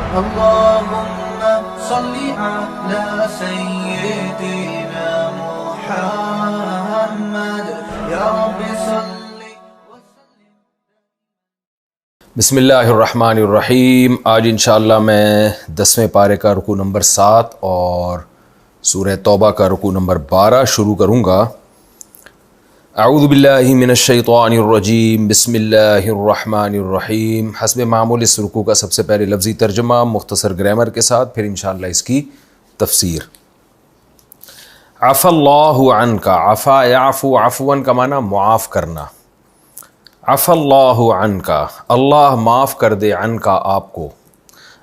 اللهم صل على سيدنا محمد یا رب صل وسلم. بسم اللہ الرحمن الرحیم. آج انشاءاللہ میں 10ویں پارے کا رکوع نمبر 7 اور سورہ توبہ کا رکوع نمبر 12 شروع کروں گا. اعوذ باللہ من الشیطان الرجیم. بسم اللہ الرحمن الرحیم. حسب معمول اس رکوع کا سب سے پہلے لفظی ترجمہ مختصر گرامر کے ساتھ، پھر انشاءاللہ اس کی تفسیر. عفا اللہ عنک. عفا یعفو، عفواً کا معنی معاف کرنا. عفا اللہ عنک، اللہ معاف کر دے عنک آپ کو.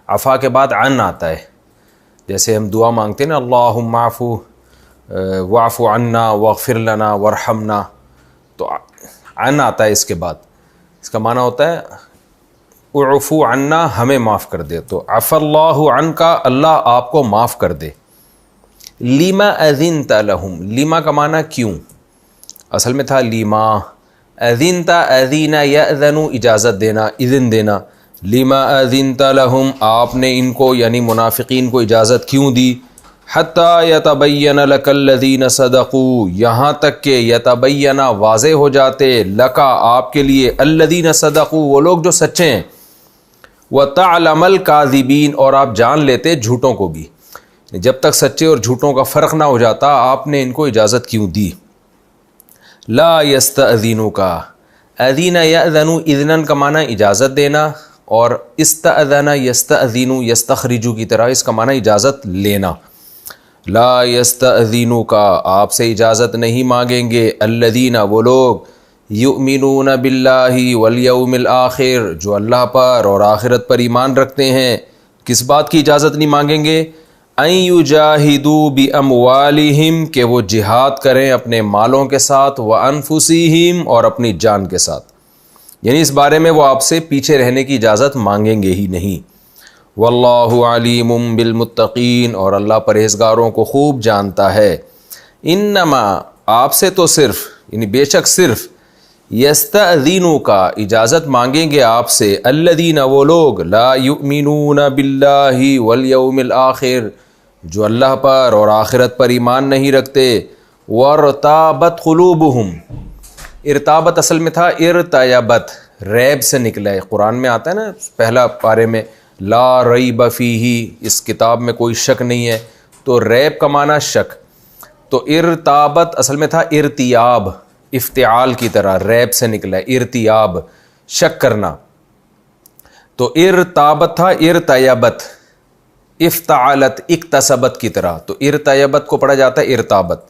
عفا کے بعد عن آتا ہے، جیسے ہم دعا مانگتے ہیں نا، اللہم عفو واعف عنا واغفر لنا وارحمنا، تو عن آتا ہے اس کے بعد. اس کا معنی ہوتا ہے اعفو عنا، ہمیں معاف کر دے. تو عفا اللہ عنک، اللہ آپ کو معاف کر دے. لما اذنت لہم، لما کا معنی کیوں، اصل میں تھا لما. اذنت، اذین یأذن، اجازت دینا، اذن دینا. لما اذنت لہم، آپ نے ان کو یعنی منافقین کو اجازت کیوں دی. حتی یتبین لک الذین صدقوا، یہاں تک کہ یتبین واضح ہو جاتے، لکا آپ کے لیے، الذین صدقوا وہ لوگ جو سچے ہیں، وتعلم الکاذبین اور آپ جان لیتے جھوٹوں کو بھی. جب تک سچے اور جھوٹوں کا فرق نہ ہو جاتا آپ نے ان کو اجازت کیوں دی. لا یستأذنک، اذین یأذن، اذنن کا معنی اجازت دینا، اور استأذن یستأذن یستخرج کی طرح اس کا معنی اجازت لینا. لا یستأذنک، آپ سے اجازت نہیں مانگیں گے، الذین وہ لوگ، یؤمنون باللہ والیوم الآخر جو اللہ پر اور آخرت پر ایمان رکھتے ہیں. کس بات کی اجازت نہیں مانگیں گے؟ ان یجاہدوا باموالہم، کہ وہ جہاد کریں اپنے مالوں کے ساتھ، وانفسہم اور اپنی جان کے ساتھ. یعنی اس بارے میں وہ آپ سے پیچھے رہنے کی اجازت مانگیں گے ہی نہیں. واللہ علیم بالمتقین، اور اللہ پرہیزگاروں کو خوب جانتا ہے. انما، آپ سے تو صرف یعنی بے شک صرف، یستأذنک اجازت مانگیں گے آپ سے، الذین وہ لوگ، لا یؤمنون باللہ والیوم الآخر جو اللہ پر اور آخرت پر ایمان نہیں رکھتے. وارتابت قلوبہم، ارتابت اصل میں تھا ارتیبت، ریب سے نکلا ہے. قرآن میں آتا ہے نا پہلا پارے میں، لا ریب فیہ، اس کتاب میں کوئی شک نہیں ہے. تو ریب کا معنی شک، تو ارتابت اصل میں تھا ارتیاب، افتعال کی طرح ریب سے نکلا ہے ارتیاب، شک کرنا. تو ارتابت تھا ارتیبت، افتعالت اکتسبت کی طرح، تو ارتیبت کو پڑھا جاتا ہے ارتابت.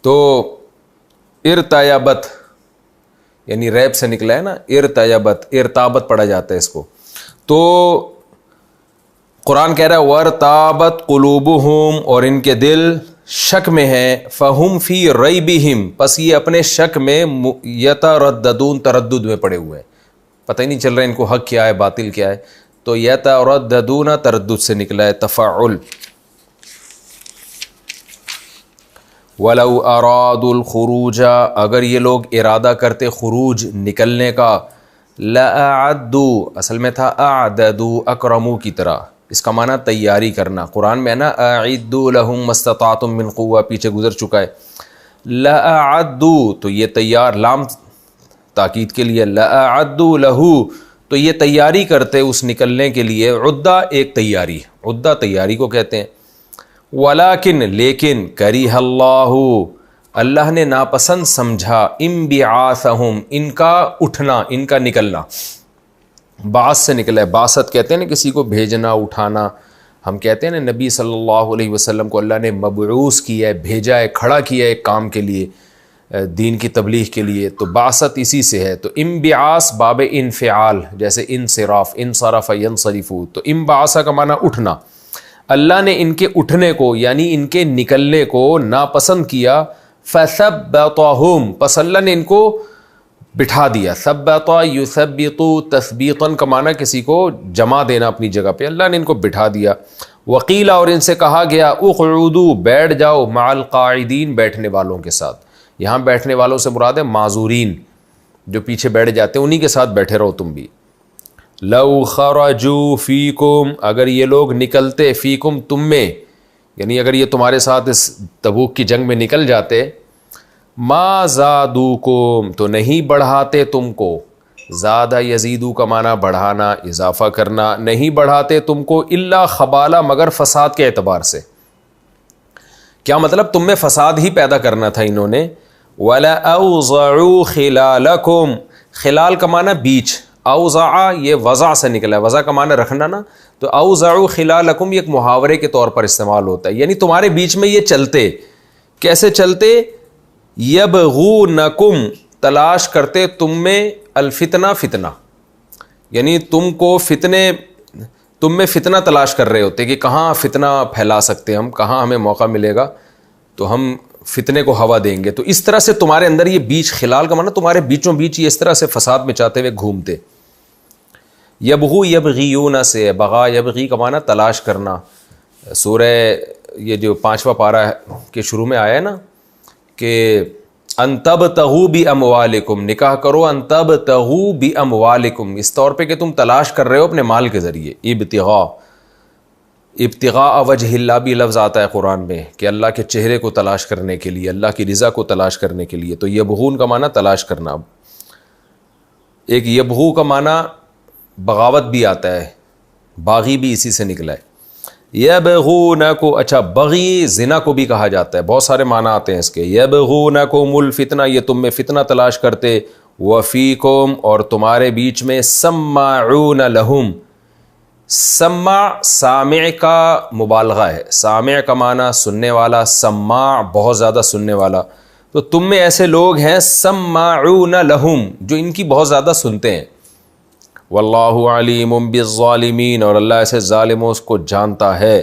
تو ارتیبت یعنی ریب سے نکلا ہے نا، ارتیبت، ارتابت پڑھا جاتا ہے اس کو. تو قرآن کہہ رہا ہے وارتابت قلوبہم، اور ان کے دل شک میں ہیں، فہم فی ریبہم، پس یہ اپنے شک میں یترددون، تردد میں پڑے ہوئے ہیں، پتہ ہی نہیں چل رہا ان کو حق کیا ہے باطل کیا ہے. تو یترددون تردد سے نکلا ہے تفاعل. وَلَوْ أَرَادُوا الْخُرُوجَ، اگر یہ لوگ ارادہ کرتے خروج نکلنے کا، لَأَعَدُّوا اصل میں تھا أَعْدَدُوا أَكْرَمُوا کی طرح، اس کا معنی تیاری کرنا. قرآن میں ہے نا أَعِدُّوا لَهُم مَّا اسْتَطَعْتُم مِّن قُوَّةٍ، پیچھے گزر چکا ہے. لَأَعَدُّوا تو یہ تیار، لام تاکید کے لیے، لَأَعَدُّوا لَهُ تو یہ تیاری کرتے اس نکلنے کے لیے. عدہ ایک تیاری، عدہ تیاری کو کہتے ہیں. ولیکن لیکن، کرہ اللہ اللہ نے ناپسند سمجھا، انبعاثہم ان کا اٹھنا، ان کا نکلنا. بعث سے نکلا ہے، بعثت کہتے ہیں نا کسی کو بھیجنا اٹھانا. ہم کہتے ہیں نا نبی صلی اللہ علیہ وسلم کو اللہ نے مبعوث کیا ہے، بھیجا ہے، کھڑا کیا ہے ایک کام کے لیے، دین کی تبلیغ کے لیے. تو بعثت اسی سے ہے. تو انبعاث باب انفعال، جیسے انصراف، انصرف ینصرف، تو انبعاث کا معنی اٹھنا. اللہ نے ان کے اٹھنے کو یعنی ان کے نکلنے کو ناپسند کیا. فثبتہم، پس اللہ نے ان کو بٹھا دیا. ثبت یثبت تثبیتا کا معنی کسی کو جمع دینا اپنی جگہ پہ، اللہ نے ان کو بٹھا دیا. وقیل اور ان سے کہا گیا، اقعدوا بیٹھ جاؤ، مع القاعدین بیٹھنے والوں کے ساتھ. یہاں بیٹھنے والوں سے مراد ہے معذورین، جو پیچھے بیٹھ جاتے ہیں انہی کے ساتھ بیٹھے رہو تم بھی. لو خرجوا فیکم، اگر یہ لوگ نکلتے، فیکم تم میں، یعنی اگر یہ تمہارے ساتھ اس تبوک کی جنگ میں نکل جاتے، ما زادوکم، تو نہیں بڑھاتے تم کو، زیادہ یزیدو کا معنی بڑھانا، اضافہ کرنا، نہیں بڑھاتے تم کو، الا خبالہ، مگر فساد کے اعتبار سے۔ کیا مطلب؟ تم میں فساد ہی پیدا کرنا تھا انہوں نے۔ وَلَأَوْضَعُوا خِلَالَكُمْ، خلال کا معنی بیچ، اوضع یہ وضع سے نکلا ہے، وضع کا معنی رکھنا نا، تو اوضعوا خلالکم یہ ایک محاورے کے طور پر استعمال ہوتا ہے، یعنی تمہارے بیچ میں یہ چلتے۔ کیسے چلتے؟ یبغونکم، تلاش کرتے تم میں، الفتنہ، فتنہ، یعنی تم میں فتنہ تلاش کر رہے ہوتے کہ کہاں فتنہ پھیلا سکتے ہم، کہاں ہمیں موقع ملے گا تو ہم فتنے کو ہوا دیں گے۔ تو اس طرح سے تمہارے اندر یہ بیچ، خلال کا معنی تمہارے بیچوں بیچ یہ اس طرح سے فساد میں چاہتے ہوئے گھومتے۔ یبغو یبغیون سے، بغا یبغی کا معنی تلاش کرنا۔ سورہ یہ جو 5واں پارہ کے شروع میں آیا ہے نا کہ ان تبتغوا باموالکم، نکاح کرو، ان تبتغوا باموالکم، اس طور پہ کہ تم تلاش کر رہے ہو اپنے مال کے ذریعے۔ ابتغاء وجہ اللہ بھی لفظ آتا ہے قرآن میں کہ اللہ کے چہرے کو تلاش کرنے کے لیے، اللہ کی رضا کو تلاش کرنے کے لیے۔ تو یبغون کا معنی تلاش کرنا۔ ایک یبغو کا معنی بغاوت بھی آتا ہے، باغی بھی اسی سے نکلا ہے۔ یبغونکم، اچھا بغی زنا کو بھی کہا جاتا ہے، بہت سارے معنی آتے ہیں اس کے۔ یبغونکم الفتنہ، یہ تم میں فتنہ تلاش کرتے، وفیکم، اور تمہارے بیچ میں، سماعون لہم، سماع سامع کا مبالغہ ہے، سامع کا معنی سننے والا، سماع بہت زیادہ سننے والا، تو تم میں ایسے لوگ ہیں سماعون لہم جو ان کی بہت زیادہ سنتے ہیں۔ واللہ علیم بالظالمین، اور اللہ ایسے ظالموں کو جانتا ہے۔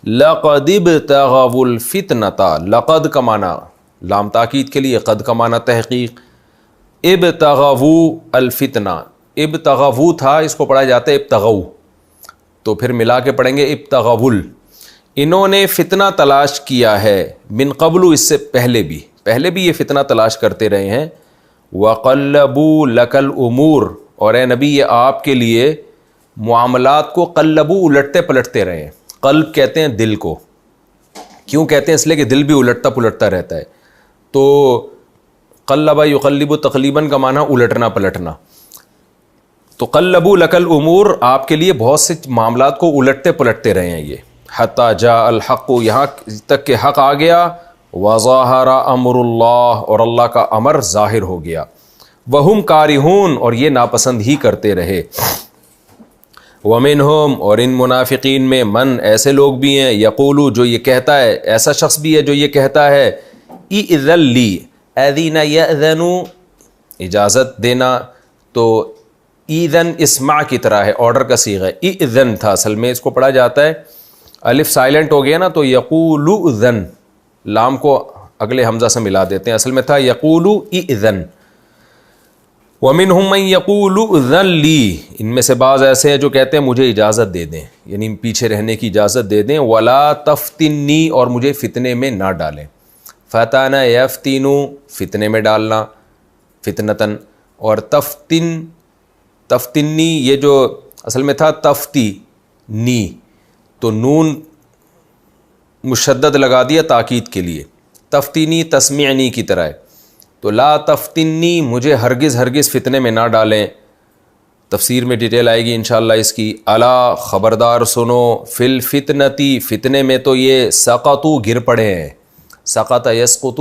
لقد ابتغوا الفتنۃ، لقد کا معنی لام تاکید کے لیے، قد کا معنی تحقیق، ابتغوا الفتنہ، ابتغوا تھا، اس کو پڑھا جاتا ہے ابتغوا، تو پھر ملا کے پڑھیں گے ابتغوا، انہوں نے فتنہ تلاش کیا ہے، من قبل، اس سے پہلے بھی یہ فتنہ تلاش کرتے رہے ہیں۔ وقلبوا لک الامور، اور اے نبی یہ آپ کے لیے معاملات کو قلبو، الٹتے پلٹتے رہے ہیں۔ قلب کہتے ہیں دل کو، کیوں کہتے ہیں؟ اس لیے کہ دل بھی الٹتا پلٹتا رہتا ہے، تو قلب یقلب تقلیباً کا معنی الٹنا پلٹنا، تو قلبو لک الامور، آپ کے لیے بہت سے معاملات کو الٹتے پلٹتے رہے ہیں یہ، حتی جاء الحق، یہاں تک کہ حق آ گیا، وظاہر امر اللہ، اور اللہ کا امر ظاہر ہو گیا، وہم کارہون، اور یہ ناپسند ہی کرتے رہے۔ ومنہم، اور ان منافقین میں، من، ایسے لوگ بھی ہیں، یقولو، جو یہ کہتا ہے، ایسا شخص بھی ہے جو یہ کہتا ہے، اذن لی، اذن یأذن، اجازت دینا، تو ایذن اسمع کی طرح ہے، آرڈر کا صیغہ ہے، اذن تھا اصل میں، اس کو پڑھا جاتا ہے، الف سائلنٹ ہو گیا نا تو یقولو اذن، لام کو اگلے حمزہ سے ملا دیتے ہیں، اصل میں تھا یقولو اذن۔ وَمِنْهُمْ مَنْ يَقُولُ اذن لی، ان میں سے بعض ایسے ہیں جو کہتے ہیں مجھے اجازت دے دیں، یعنی پیچھے رہنے کی اجازت دے دیں، وَلَا تَفْتِنِّی، اور مجھے فتنے میں نہ ڈالیں، فَتَانَ يَفْتِنُ، فتنے میں ڈالنا، فتنتاً، اور تفتنی یہ جو اصل میں تھا تفتی نی، تو نون مشدد لگا دیا تاکید کے لیے، تفتینی تسمیعنی کی طرح ہے، تو لا تفتنی، مجھے ہرگز فتنے میں نہ ڈالیں۔ تفسیر میں ڈیٹیل آئے گی انشاءاللہ اس کی۔ الا، خبردار سنو، فی الفتنتی، فتنے میں تو یہ سقطو، گر پڑے ہیں، سقط یسقط،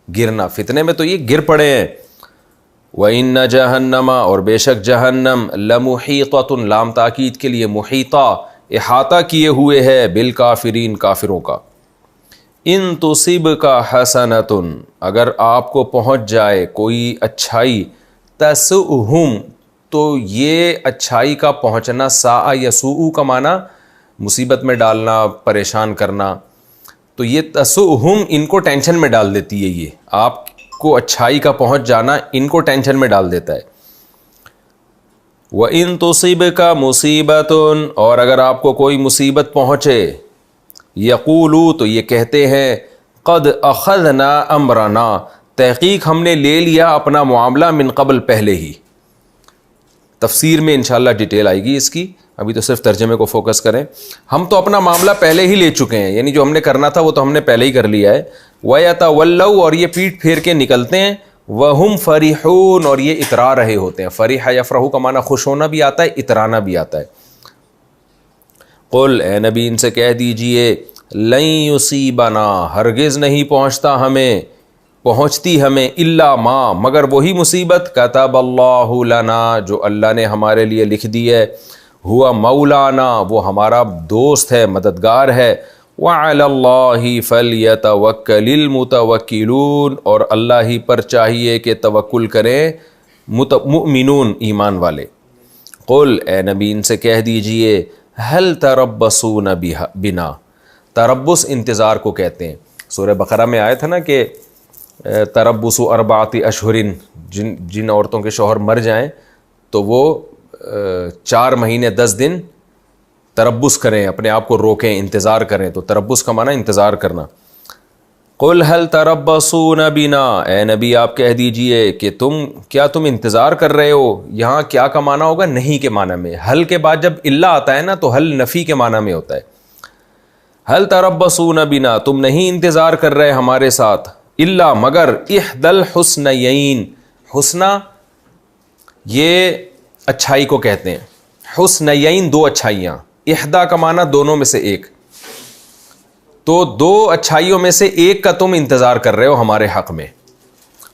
گرنا، فتنے میں تو یہ گر پڑے ہیں۔ وَإِنَّ جَهَنَّمَ، اور بے شک جہنم، لَمُحِيطَةٌ، لام تاکید کے لیے، محیطہ، احاطہ کیے ہوئے ہے، بالکافرین، کافروں کا۔ ان تصبک حسنۃ، اگر آپ کو پہنچ جائے کوئی اچھائی، تسؤہم، تو یہ اچھائی کا پہنچنا، ساء یسوء کا معنی مصیبت میں ڈالنا، پریشان کرنا، تو یہ تسؤہم ان کو ٹینشن میں ڈال دیتی ہے، یہ آپ کو اچھائی کا پہنچ جانا ان کو ٹینشن میں ڈال دیتا ہے۔ وَإِن تُصِبْكَ مُصِيبَةٌ، اور اگر آپ کو کوئی مصیبت پہنچے، یقولو، تو یہ کہتے ہیں، قد اخذنا امرنا، تحقیق ہم نے لے لیا اپنا معاملہ، من قبل، پہلے ہی، تفسیر میں انشاءاللہ ڈیٹیل آئے گی اس کی، ابھی تو صرف ترجمے کو فوکس کریں. ہم تو اپنا معاملہ پہلے ہی لے چکے ہیں، یعنی جو ہم نے کرنا تھا وہ تو ہم نے پہلے ہی کر لیا ہے. وَيَتَوَلَّوْا، اور یہ پیٹ پھیر کے نکلتے ہیں. وَهُمْ فَرِحُونَ، اور یہ اترا رہے ہوتے ہیں. فرح یفرح کا معنی خوش ہونا بھی آتا ہے، اترانا بھی آتا ہے. قل، اے نبی ان سے کہہ دیجئے، لن یصیبنا، ہرگز نہیں پہنچتی ہمیں الا ما، مگر وہی مصیبت کتب اللہ لنا، جو اللہ نے ہمارے لیے لکھ دی ہے. ہوا مولانا، وہ ہمارا دوست ہے، مددگار ہے. وعلی اللہ فلیتوکل المتوکلون، اور اللہ ہی پر چاہیے کہ توکل کریں مؤمنون، ایمان والے. قل، اے نبی ان سے کہہ دیجئے، هل تربصون بنا، تربص انتظار کو کہتے ہیں. سورہ بقرہ میں آیا تھا نا کہ تربص اربعۃ اشہر، جن عورتوں کے شوہر مر جائیں تو وہ 4 مہینے 10 دن تربص کریں، اپنے آپ کو روکیں، انتظار کریں. تو تربص کا معنی انتظار کرنا. قل هل تربصون بنا، اے نبی آپ کہہ دیجئے کہ کیا تم انتظار کر رہے ہو. یہاں کیا کا معنی ہوگا؟ نہیں کے معنی میں. حل کے بعد جب الا آتا ہے نا تو حل نفی کے معنی میں ہوتا ہے. حل تربصون بنا، تم نہیں انتظار کر رہے ہمارے ساتھ، الا مگر احدی الحسنیین، حسنہ یہ اچھائی کو کہتے ہیں. حسنیین 2 اچھائیاں، احدا کا معنی دونوں میں سے ایک، تو 2 اچھائیوں میں سے ایک کا تم انتظار کر رہے ہو ہمارے حق میں.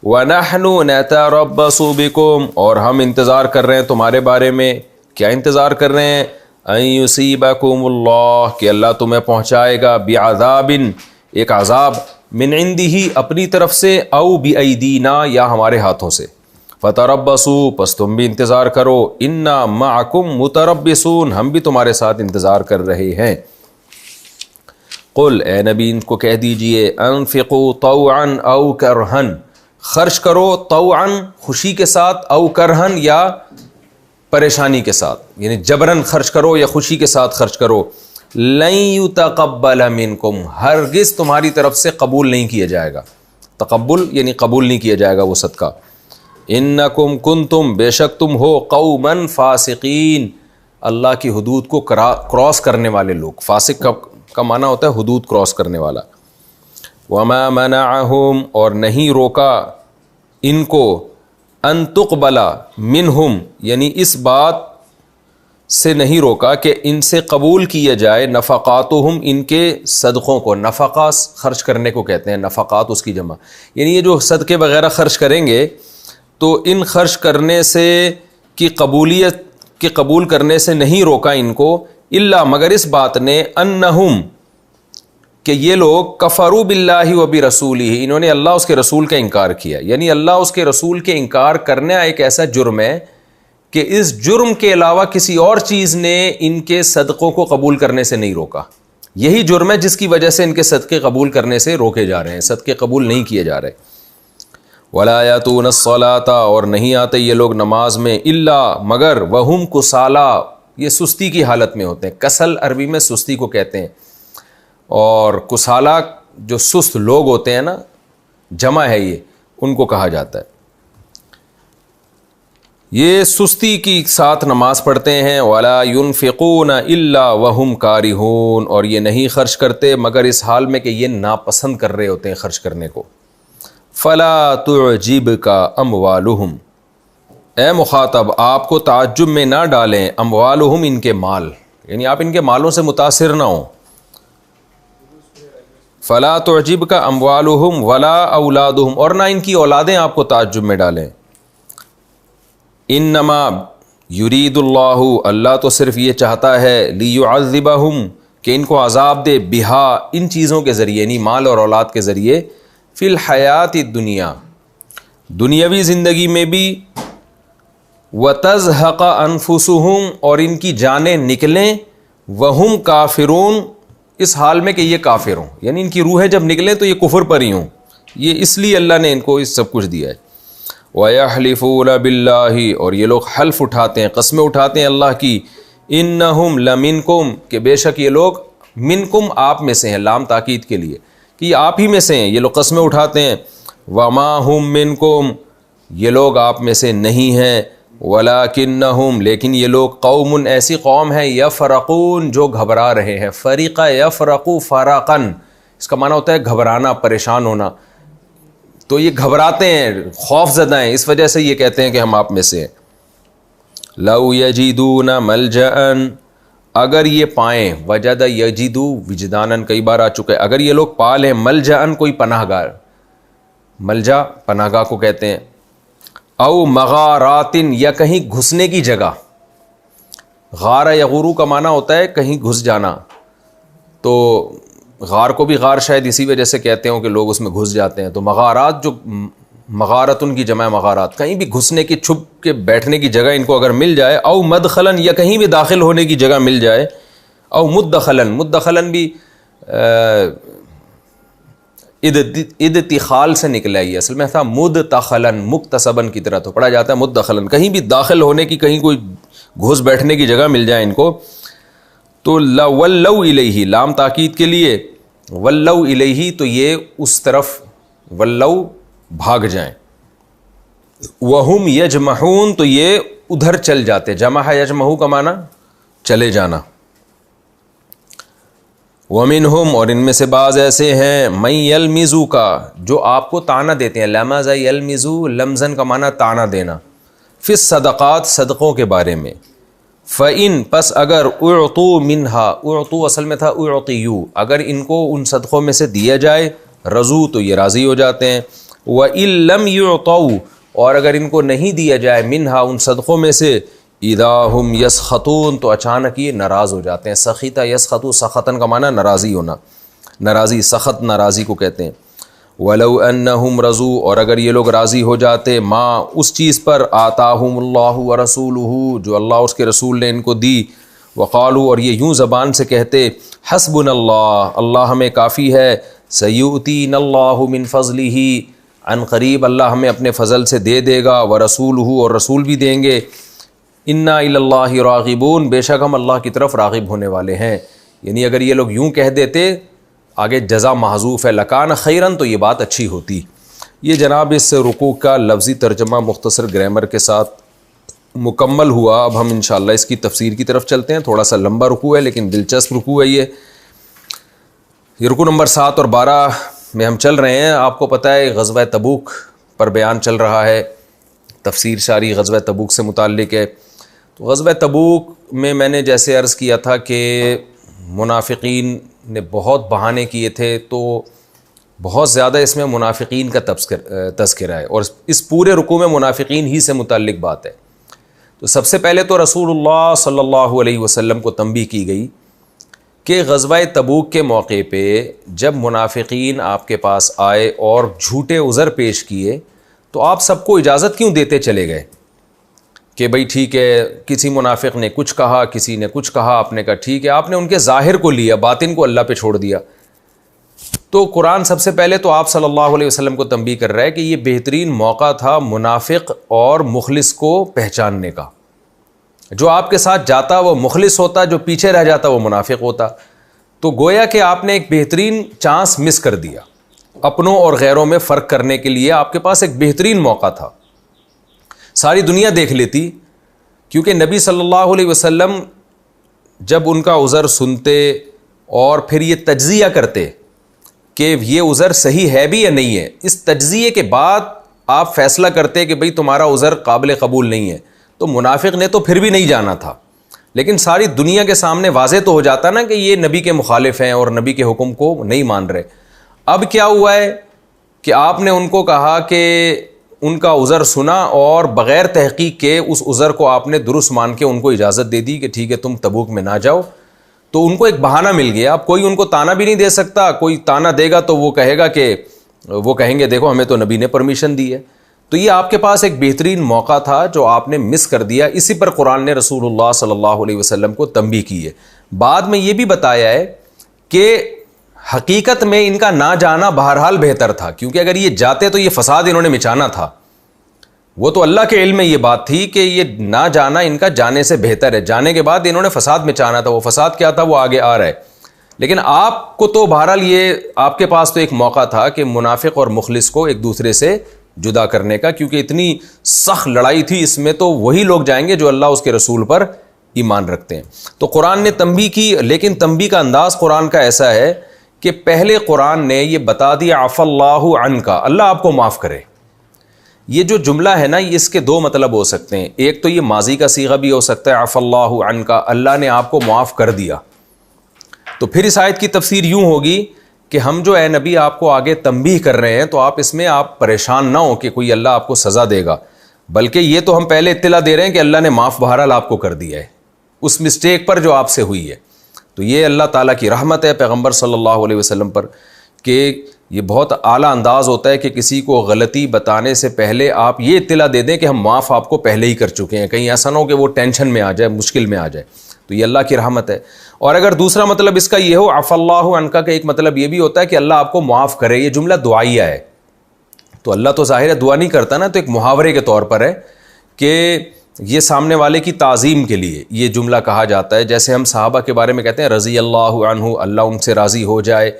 وَنَحْنُ نَتَرَبَّصُ بِكُمْ، اور ہم انتظار کر رہے ہیں تمہارے بارے میں. کیا انتظار کر رہے ہیں؟ أَن يُصِيبَكُمُ اللَّهُ، کہ اللہ تمہیں پہنچائے گا، بِعَذَابٍ، ایک عذاب، من عندہ، اپنی طرف سے، او بِأَيْدِينَا، یا ہمارے ہاتھوں سے. فَتَرَبَّصُوا، پس تم بھی انتظار کرو. إِنَّا مَعَكُمْ مُتَرَبِّصُونَ، ہم بھی تمہارے ساتھ انتظار کر رہے ہیں. قل، اے نبی ان کو کہہ دیجئے، انفقوا طوعا او کرہن، خرچ کرو طوعا خوشی کے ساتھ، او کرہن یا پریشانی کے ساتھ، یعنی جبرن خرچ کرو یا خوشی کے ساتھ خرچ کرو. لن یتقبل منکم، ہرگز تمہاری طرف سے قبول نہیں کیا جائے گا. تقبل یعنی قبول نہیں کیا جائے گا وہ صدقہ. انکم کنتم، بے شک تم ہو، قوما فاسقین، اللہ کی حدود کو کراس کرنے والے لوگ. فاسق کا معنی ہوتا ہے حدود کراس کرنے والا. وما منعہم، اور نہیں روکا ان کو، ان تقبل منہم، یعنی اس بات سے نہیں روکا کہ ان سے قبول کیا جائے، نفقاتہم، ان کے صدقوں کو. نفقہ خرچ کرنے کو کہتے ہیں، نفقات اس کی جمع، یعنی یہ جو صدقے وغیرہ خرچ کریں گے تو ان خرچ کرنے سے کی قبولیت کے قبول کرنے سے نہیں روکا ان کو، الا مگر اس بات نے، انہم، کہ یہ لوگ کفروا باللہ و برسولہ، انہوں نے اللہ اس کے رسول کا انکار کیا. یعنی اللہ اس کے رسول کے انکار کرنا ایک ایسا جرم ہے کہ اس جرم کے علاوہ کسی اور چیز نے ان کے صدقوں کو قبول کرنے سے نہیں روکا. یہی جرم ہے جس کی وجہ سے ان کے صدقے قبول کرنے سے روکے جا رہے ہیں، صدقے قبول نہیں کیے جا رہے. ولا یاتون الصلاۃ، اور نہیں آتے یہ لوگ نماز میں، الا مگر، وہم کسالى، یہ سستی کی حالت میں ہوتے ہیں. کسل عربی میں سستی کو کہتے ہیں، اور کسالہ جو سست لوگ ہوتے ہیں نا، جمع ہے یہ، ان کو کہا جاتا ہے. یہ سستی کی ساتھ نماز پڑھتے ہیں. ولا ينفقون الا وهم کارہون، اور یہ نہیں خرچ کرتے مگر اس حال میں کہ یہ ناپسند کر رہے ہوتے ہیں خرچ کرنے کو. فلا تعجبک اموالہم، اے مخاطب آپ کو تعجب میں نہ ڈالیں، اموالہم، ان کے مال، یعنی آپ ان کے مالوں سے متاثر نہ ہوں. فلا تعجبک اموالہم ولا اولادہم، اور نہ ان کی اولادیں آپ کو تعجب میں ڈالیں. انما یرید اللہ، اللہ تو صرف یہ چاہتا ہے، لیعذبہم، کہ ان کو عذاب دے، بہا، ان چیزوں کے ذریعے، یعنی مال اور اولاد کے ذریعے، فی الحیات الدنیا، دنیاوی زندگی میں بھی، وتزہق انفسہم، اور ان کی جانیں نکلیں، وہم کافرون، اس حال میں کہ یہ کافر ہوں، یعنی ان کی روحیں جب نکلیں تو یہ کفر پر ہی ہوں. یہ اس لیے اللہ نے ان کو اس سب کچھ دیا ہے. وَيَحْلِفُونَ بِاللَّهِ، اور یہ لوگ حلف اٹھاتے ہیں، قسمیں اٹھاتے ہیں اللہ کی، اِنَّهُمْ لَمِنْكُمْ، کہ بے شک یہ لوگ، منکم، آپ میں سے ہیں، لام تاکید کے لیے کہ یہ آپ ہی میں سے ہیں. یہ لوگ قسمیں اٹھاتے ہیں. وَمَا هُمْ مِنْكُمْ، یہ لوگ آپ میں سے نہیں ہیں. وَلَكِنَّهُمْ لیکن یہ لوگ قوم ایسی قوم ہے یفرقون جو گھبرا رہے ہیں. فریقہ یفرقو فراقن اس کا معنی ہوتا ہے گھبرانا, پریشان ہونا. تو یہ گھبراتے ہیں, خوف زدہ ہیں, اس وجہ سے یہ کہتے ہیں کہ ہم آپ میں سے ہیں. لَوْ يَجِدُونَ مَلْجَأً اگر یہ پائیں, وجد یجدو وجدانن کئی بار آ چکا ہے, اگر یہ لوگ پا لیں ملجأن کوئی پناہ گاہ, ملجا پناہ گاہ کو کہتے ہیں, او مغاراتن یا کہیں گھسنے کی جگہ. غار یغورو کا معنی ہوتا ہے کہیں گھس جانا, تو غار کو بھی غار شاید اسی وجہ سے کہتے ہوں کہ لوگ اس میں گھس جاتے ہیں. تو مغارات جو مغارتن کی جمع مغارات, کہیں بھی گھسنے کی, چھپ کے بیٹھنے کی جگہ ان کو اگر مل جائے. او مدخلن یا کہیں بھی داخل ہونے کی جگہ مل جائے. او مدخلن, مدخلن بھی ادتخال سے نکلا ہے, اصل میں تھا مدتخلن, مکتسبن کی طرح تو پڑھا جاتا ہے مدخلن, کہیں بھی داخل ہونے کی, کہیں کوئی گھس بیٹھنے کی جگہ مل جائے ان کو. تو ولو الیہ, لام تاکید کے لیے, ولو الیہ تو یہ اس طرف, ولو بھاگ جائیں. وہم یجمحون تو یہ ادھر چل جاتے, جمع یجمحو کا معنی چلے جانا. ومنہم اور ان میں سے بعض ایسے ہیں, من یلمزو کا جو آپ کو طعنہ دیتے ہیں, لمز یلمزو لمزن کا معنی طعنہ دینا, فی الصدقات صدقوں کے بارے میں. فَإِن پس اگر اعطوا منہا, اعطوا اصل میں تھا اعطیو, اگر ان کو ان صدقوں میں سے دیا جائے, رضو تو یہ راضی ہو جاتے ہیں. وَإِن لَمْ يُعْطَوْا اور اگر ان کو نہیں دیا جائے, منہا ان صدقوں میں سے, اذا ہم یسخطون تو اچانک یہ ناراض ہو جاتے ہیں. سخیطہ یسخطو, سخطن کا معنی ناراضی ہونا, ناراضی, سخط ناراضی کو کہتے ہیں. وَلَوْ أَنَّهُمْ رَضُوا اور اگر یہ لوگ راضی ہو جاتے, ما اس چیز پر, آتاہم اللہ ورسولہ جو اللہ اس کے رسول نے ان کو دی. وقالوا اور یہ یوں زبان سے کہتے, حسبنا اللہ, اللہ ہمیں کافی ہے. سیؤتینا اللہ من فضلہ عن قریب اللہ ہمیں اپنے فضل سے دے دے گا. ورسولہ اور رسول بھی دیں گے. انا الی اللہ راغبون بے شک ہم اللہ کی طرف راغب ہونے والے ہیں. یعنی اگر یہ لوگ یوں کہہ دیتے, آگے جزا محذوف ہے, لکان خیرن تو یہ بات اچھی ہوتی. یہ جناب اس رکوع کا لفظی ترجمہ مختصر گرامر کے ساتھ مکمل ہوا. اب ہم انشاءاللہ اس کی تفسیر کی طرف چلتے ہیں. تھوڑا سا لمبا رکوع ہے لیکن دلچسپ رکوع ہے. یہ رکوع نمبر 7 اور 12 میں ہم چل رہے ہیں. آپ کو پتہ ہے غزوہ تبوک پر بیان چل رہا ہے, تفسیر ساری غزوہ تبوک سے متعلق ہے. تو غزوہ تبوک میں نے جیسے عرض کیا تھا کہ منافقین نے بہت بہانے کیے تھے, تو بہت زیادہ اس میں منافقین کا تذکرہ ہے, اور اس پورے رکوع میں منافقین ہی سے متعلق بات ہے. تو سب سے پہلے تو رسول اللہ صلی اللہ علیہ وسلم کو تنبیہ کی گئی کہ غزوہ تبوک کے موقع پہ جب منافقین آپ کے پاس آئے اور جھوٹے عذر پیش کیے, تو آپ سب کو اجازت کیوں دیتے چلے گئے کہ بھئی ٹھیک ہے, کسی منافق نے کچھ کہا, کسی نے کچھ کہا, آپ نے کہا ٹھیک ہے, آپ نے ان کے ظاہر کو لیا, باطن کو اللہ پہ چھوڑ دیا. تو قرآن سب سے پہلے تو آپ صلی اللہ علیہ وسلم کو تنبیہ کر رہا ہے کہ یہ بہترین موقع تھا منافق اور مخلص کو پہچاننے کا. جو آپ کے ساتھ جاتا وہ مخلص ہوتا, جو پیچھے رہ جاتا وہ منافق ہوتا. تو گویا کہ آپ نے ایک بہترین چانس مس کر دیا. اپنوں اور غیروں میں فرق کرنے کے لیے آپ کے پاس ایک بہترین موقع تھا. ساری دنیا دیکھ لیتی, کیونکہ نبی صلی اللہ علیہ وسلم جب ان کا عذر سنتے اور پھر یہ تجزیہ کرتے کہ یہ عذر صحیح ہے بھی یا نہیں ہے, اس تجزیے کے بعد آپ فیصلہ کرتے کہ بھئی تمہارا عذر قابل قبول نہیں ہے, تو منافق نے تو پھر بھی نہیں جانا تھا. لیکن ساری دنیا کے سامنے واضح تو ہو جاتا نا کہ یہ نبی کے مخالف ہیں اور نبی کے حکم کو نہیں مان رہے. اب کیا ہوا ہے کہ آپ نے ان کو کہا کہ ان کا عذر سنا اور بغیر تحقیق کے اس عذر کو آپ نے درست مان کے ان کو اجازت دے دی کہ ٹھیک ہے تم تبوک میں نہ جاؤ. تو ان کو ایک بہانہ مل گیا. اب کوئی ان کو تانا بھی نہیں دے سکتا, کوئی تانا دے گا تو وہ کہے گا کہ وہ کہیں گے دیکھو ہمیں تو نبی نے پرمیشن دی ہے. تو یہ آپ کے پاس ایک بہترین موقع تھا جو آپ نے مس کر دیا. اسی پر قرآن نے رسول اللہ صلی اللہ علیہ وسلم کو تنبیہ کی ہے. بعد میں یہ بھی بتایا ہے کہ حقیقت میں ان کا نہ جانا بہرحال بہتر تھا, کیونکہ اگر یہ جاتے تو یہ فساد انہوں نے مچانا تھا. وہ تو اللہ کے علم میں یہ بات تھی کہ یہ نہ جانا ان کا جانے سے بہتر ہے. جانے کے بعد انہوں نے فساد مچانا تھا, وہ فساد کیا تھا وہ آگے آ رہا ہے. لیکن آپ کو تو بہرحال یہ آپ کے پاس تو ایک موقع تھا کہ منافق اور مخلص کو ایک دوسرے سے جدا کرنے کا، کیونکہ اتنی سخت لڑائی تھی اس میں، تو وہی لوگ جائیں گے جو اللہ اس کے رسول پر ایمان رکھتے ہیں۔ تو قرآن نے تنبیہ کی، لیکن تنبیہ کا انداز قرآن کا ایسا ہے کہ پہلے قرآن نے یہ بتا دیا عفا اللہ عنک، اللہ آپ کو معاف کرے۔ یہ جو جملہ ہے نا، اس کے دو مطلب ہو سکتے ہیں، ایک تو یہ ماضی کا صیغہ بھی ہو سکتا ہے عفا اللہ عنک، اللہ نے آپ کو معاف کر دیا، تو پھر اس آیت کی تفسیر یوں ہوگی کہ ہم جو اے نبی آپ کو آگے تنبیہ کر رہے ہیں، تو آپ اس میں آپ پریشان نہ ہو کہ کوئی اللہ آپ کو سزا دے گا، بلکہ یہ تو ہم پہلے اطلاع دے رہے ہیں کہ اللہ نے معاف بہرحال آپ کو کر دیا ہے اس مسٹیک پر جو آپ سے ہوئی ہے۔ تو یہ اللہ تعالیٰ کی رحمت ہے پیغمبر صلی اللہ علیہ وسلم پر کہ یہ بہت اعلیٰ انداز ہوتا ہے کہ کسی کو غلطی بتانے سے پہلے آپ یہ اطلاع دے دیں کہ ہم معاف آپ کو پہلے ہی کر چکے ہیں، کہیں ایسا نہ ہو کہ وہ ٹینشن میں آ جائے، مشکل میں آ جائے، تو یہ اللہ کی رحمت ہے۔ اور اگر دوسرا مطلب اس کا یہ ہو عفا اللہ عنک کا ایک مطلب یہ بھی ہوتا ہے کہ اللہ آپ کو معاف کرے، یہ جملہ دعائیہ ہے، تو اللہ تو ظاہر ہے دعا نہیں کرتا نا، تو ایک محاورے کے طور پر ہے کہ یہ سامنے والے کی تعظیم کے لیے یہ جملہ کہا جاتا ہے، جیسے ہم صحابہ کے بارے میں کہتے ہیں رضی اللہ عنہ، اللہ ان سے راضی ہو جائے،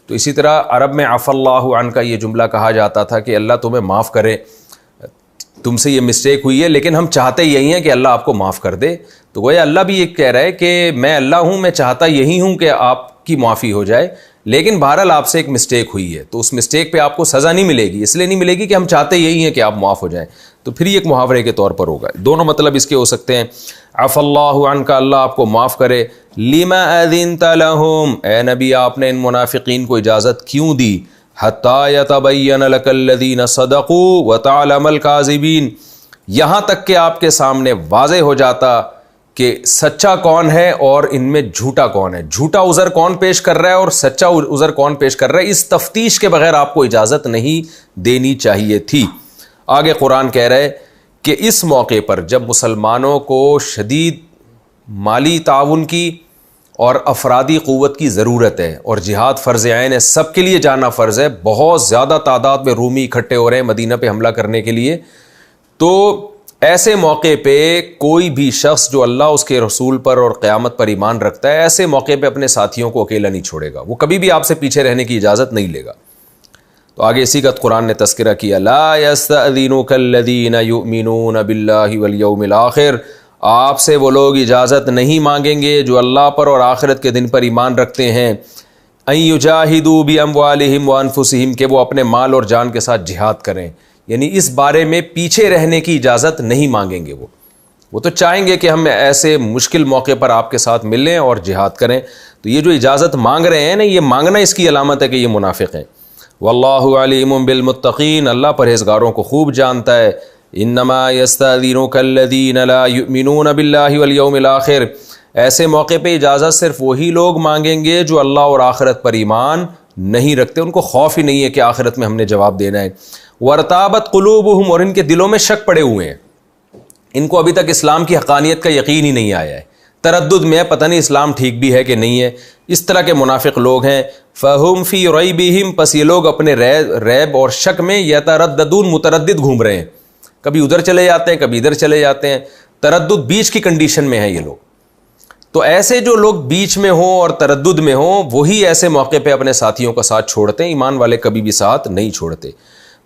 تو اسی طرح عرب میں عفا اللہ عنک یہ جملہ کہا جاتا تھا کہ اللہ تمہیں معاف کرے، تم سے یہ مسٹیک ہوئی ہے لیکن ہم چاہتے یہی ہیں کہ اللہ آپ کو معاف کر دے۔ تو گویا اللہ بھی یہ کہہ رہا ہے کہ میں اللہ ہوں، میں چاہتا یہی ہوں کہ آپ کی معافی ہو جائے، لیکن بہرحال آپ سے ایک مسٹیک ہوئی ہے، تو اس مسٹیک پہ آپ کو سزا نہیں ملے گی، اس لیے نہیں ملے گی کہ ہم چاہتے یہی ہیں کہ آپ معاف ہو جائیں، تو پھر یہ ایک محاورے کے طور پر ہوگا۔ دونوں مطلب اس کے ہو سکتے ہیں، عفا اللہ عنک، اللہ آپ کو معاف کرے، لما اذنت لهم، اے نبی آپ نے ان منافقین کو اجازت کیوں دی، حتی یتبین لک الذین صدقوا وتعلم الکاذبین، یہاں تک کہ آپ کے سامنے واضح ہو جاتا کہ سچا کون ہے اور ان میں جھوٹا کون ہے، جھوٹا عذر کون پیش کر رہا ہے اور سچا عذر کون پیش کر رہا ہے، اس تفتیش کے بغیر آپ کو اجازت نہیں دینی چاہیے تھی۔ آگے قرآن کہہ رہے کہ اس موقع پر جب مسلمانوں کو شدید مالی تعاون کی اور افرادی قوت کی ضرورت ہے اور جہاد فرض عین ہے، سب کے لیے جانا فرض ہے، بہت زیادہ تعداد میں رومی اکٹھے ہو رہے ہیں مدینہ پہ حملہ کرنے کے لیے، تو ایسے موقع پہ کوئی بھی شخص جو اللہ اس کے رسول پر اور قیامت پر ایمان رکھتا ہے، ایسے موقع پہ اپنے ساتھیوں کو اکیلا نہیں چھوڑے گا، وہ کبھی بھی آپ سے پیچھے رہنے کی اجازت نہیں لے گا۔ تو آگے اسی کا قرآن نے تذکرہ کیا، لا یستأذنک الذین یؤمنون باللہ والیوم الآخر، آپ سے وہ لوگ اجازت نہیں مانگیں گے جو اللہ پر اور آخرت کے دن پر ایمان رکھتے ہیں، ان یجاہدوا باموالہم وانفسہم، کہ وہ اپنے مال اور جان کے ساتھ جہاد کریں، یعنی اس بارے میں پیچھے رہنے کی اجازت نہیں مانگیں گے، وہ تو چاہیں گے کہ ہم ایسے مشکل موقع پر آپ کے ساتھ ملیں اور جہاد کریں، تو یہ جو اجازت مانگ رہے ہیں نا، یہ مانگنا اس کی علامت ہے کہ یہ منافق ہیں۔ واللہ علیم بالمتقین، اللہ پرہیزگاروں کو خوب جانتا ہے۔ انما یستأذنک الذین لا یؤمنون باللہ والیوم الآخر، ایسے موقع پہ اجازت صرف وہی لوگ مانگیں گے جو اللہ اور آخرت پر ایمان نہیں رکھتے، ان کو خوف ہی نہیں ہے کہ آخرت میں ہم نے جواب دینا ہے۔ وارتابت قلوبہم، اور ان کے دلوں میں شک پڑے ہوئے ہیں، ان کو ابھی تک اسلام کی حقانیت کا یقین ہی نہیں آیا ہے، تردد میں ہے، پتہ نہیں اسلام ٹھیک بھی ہے کہ نہیں ہے، اس طرح کے منافق لوگ ہیں۔ فہم فی ریبہم، پس یہ لوگ اپنے ریب اور شک میں یترددون، متردد گھوم رہے ہیں، کبھی ادھر چلے جاتے ہیں کبھی ادھر چلے جاتے ہیں، تردد بیچ کی کنڈیشن میں ہیں یہ لوگ۔ تو ایسے جو لوگ بیچ میں ہوں اور تردد میں ہوں، وہی ایسے موقع پہ اپنے ساتھیوں کا ساتھ چھوڑتے ہیں، ایمان والے کبھی بھی ساتھ نہیں چھوڑتے۔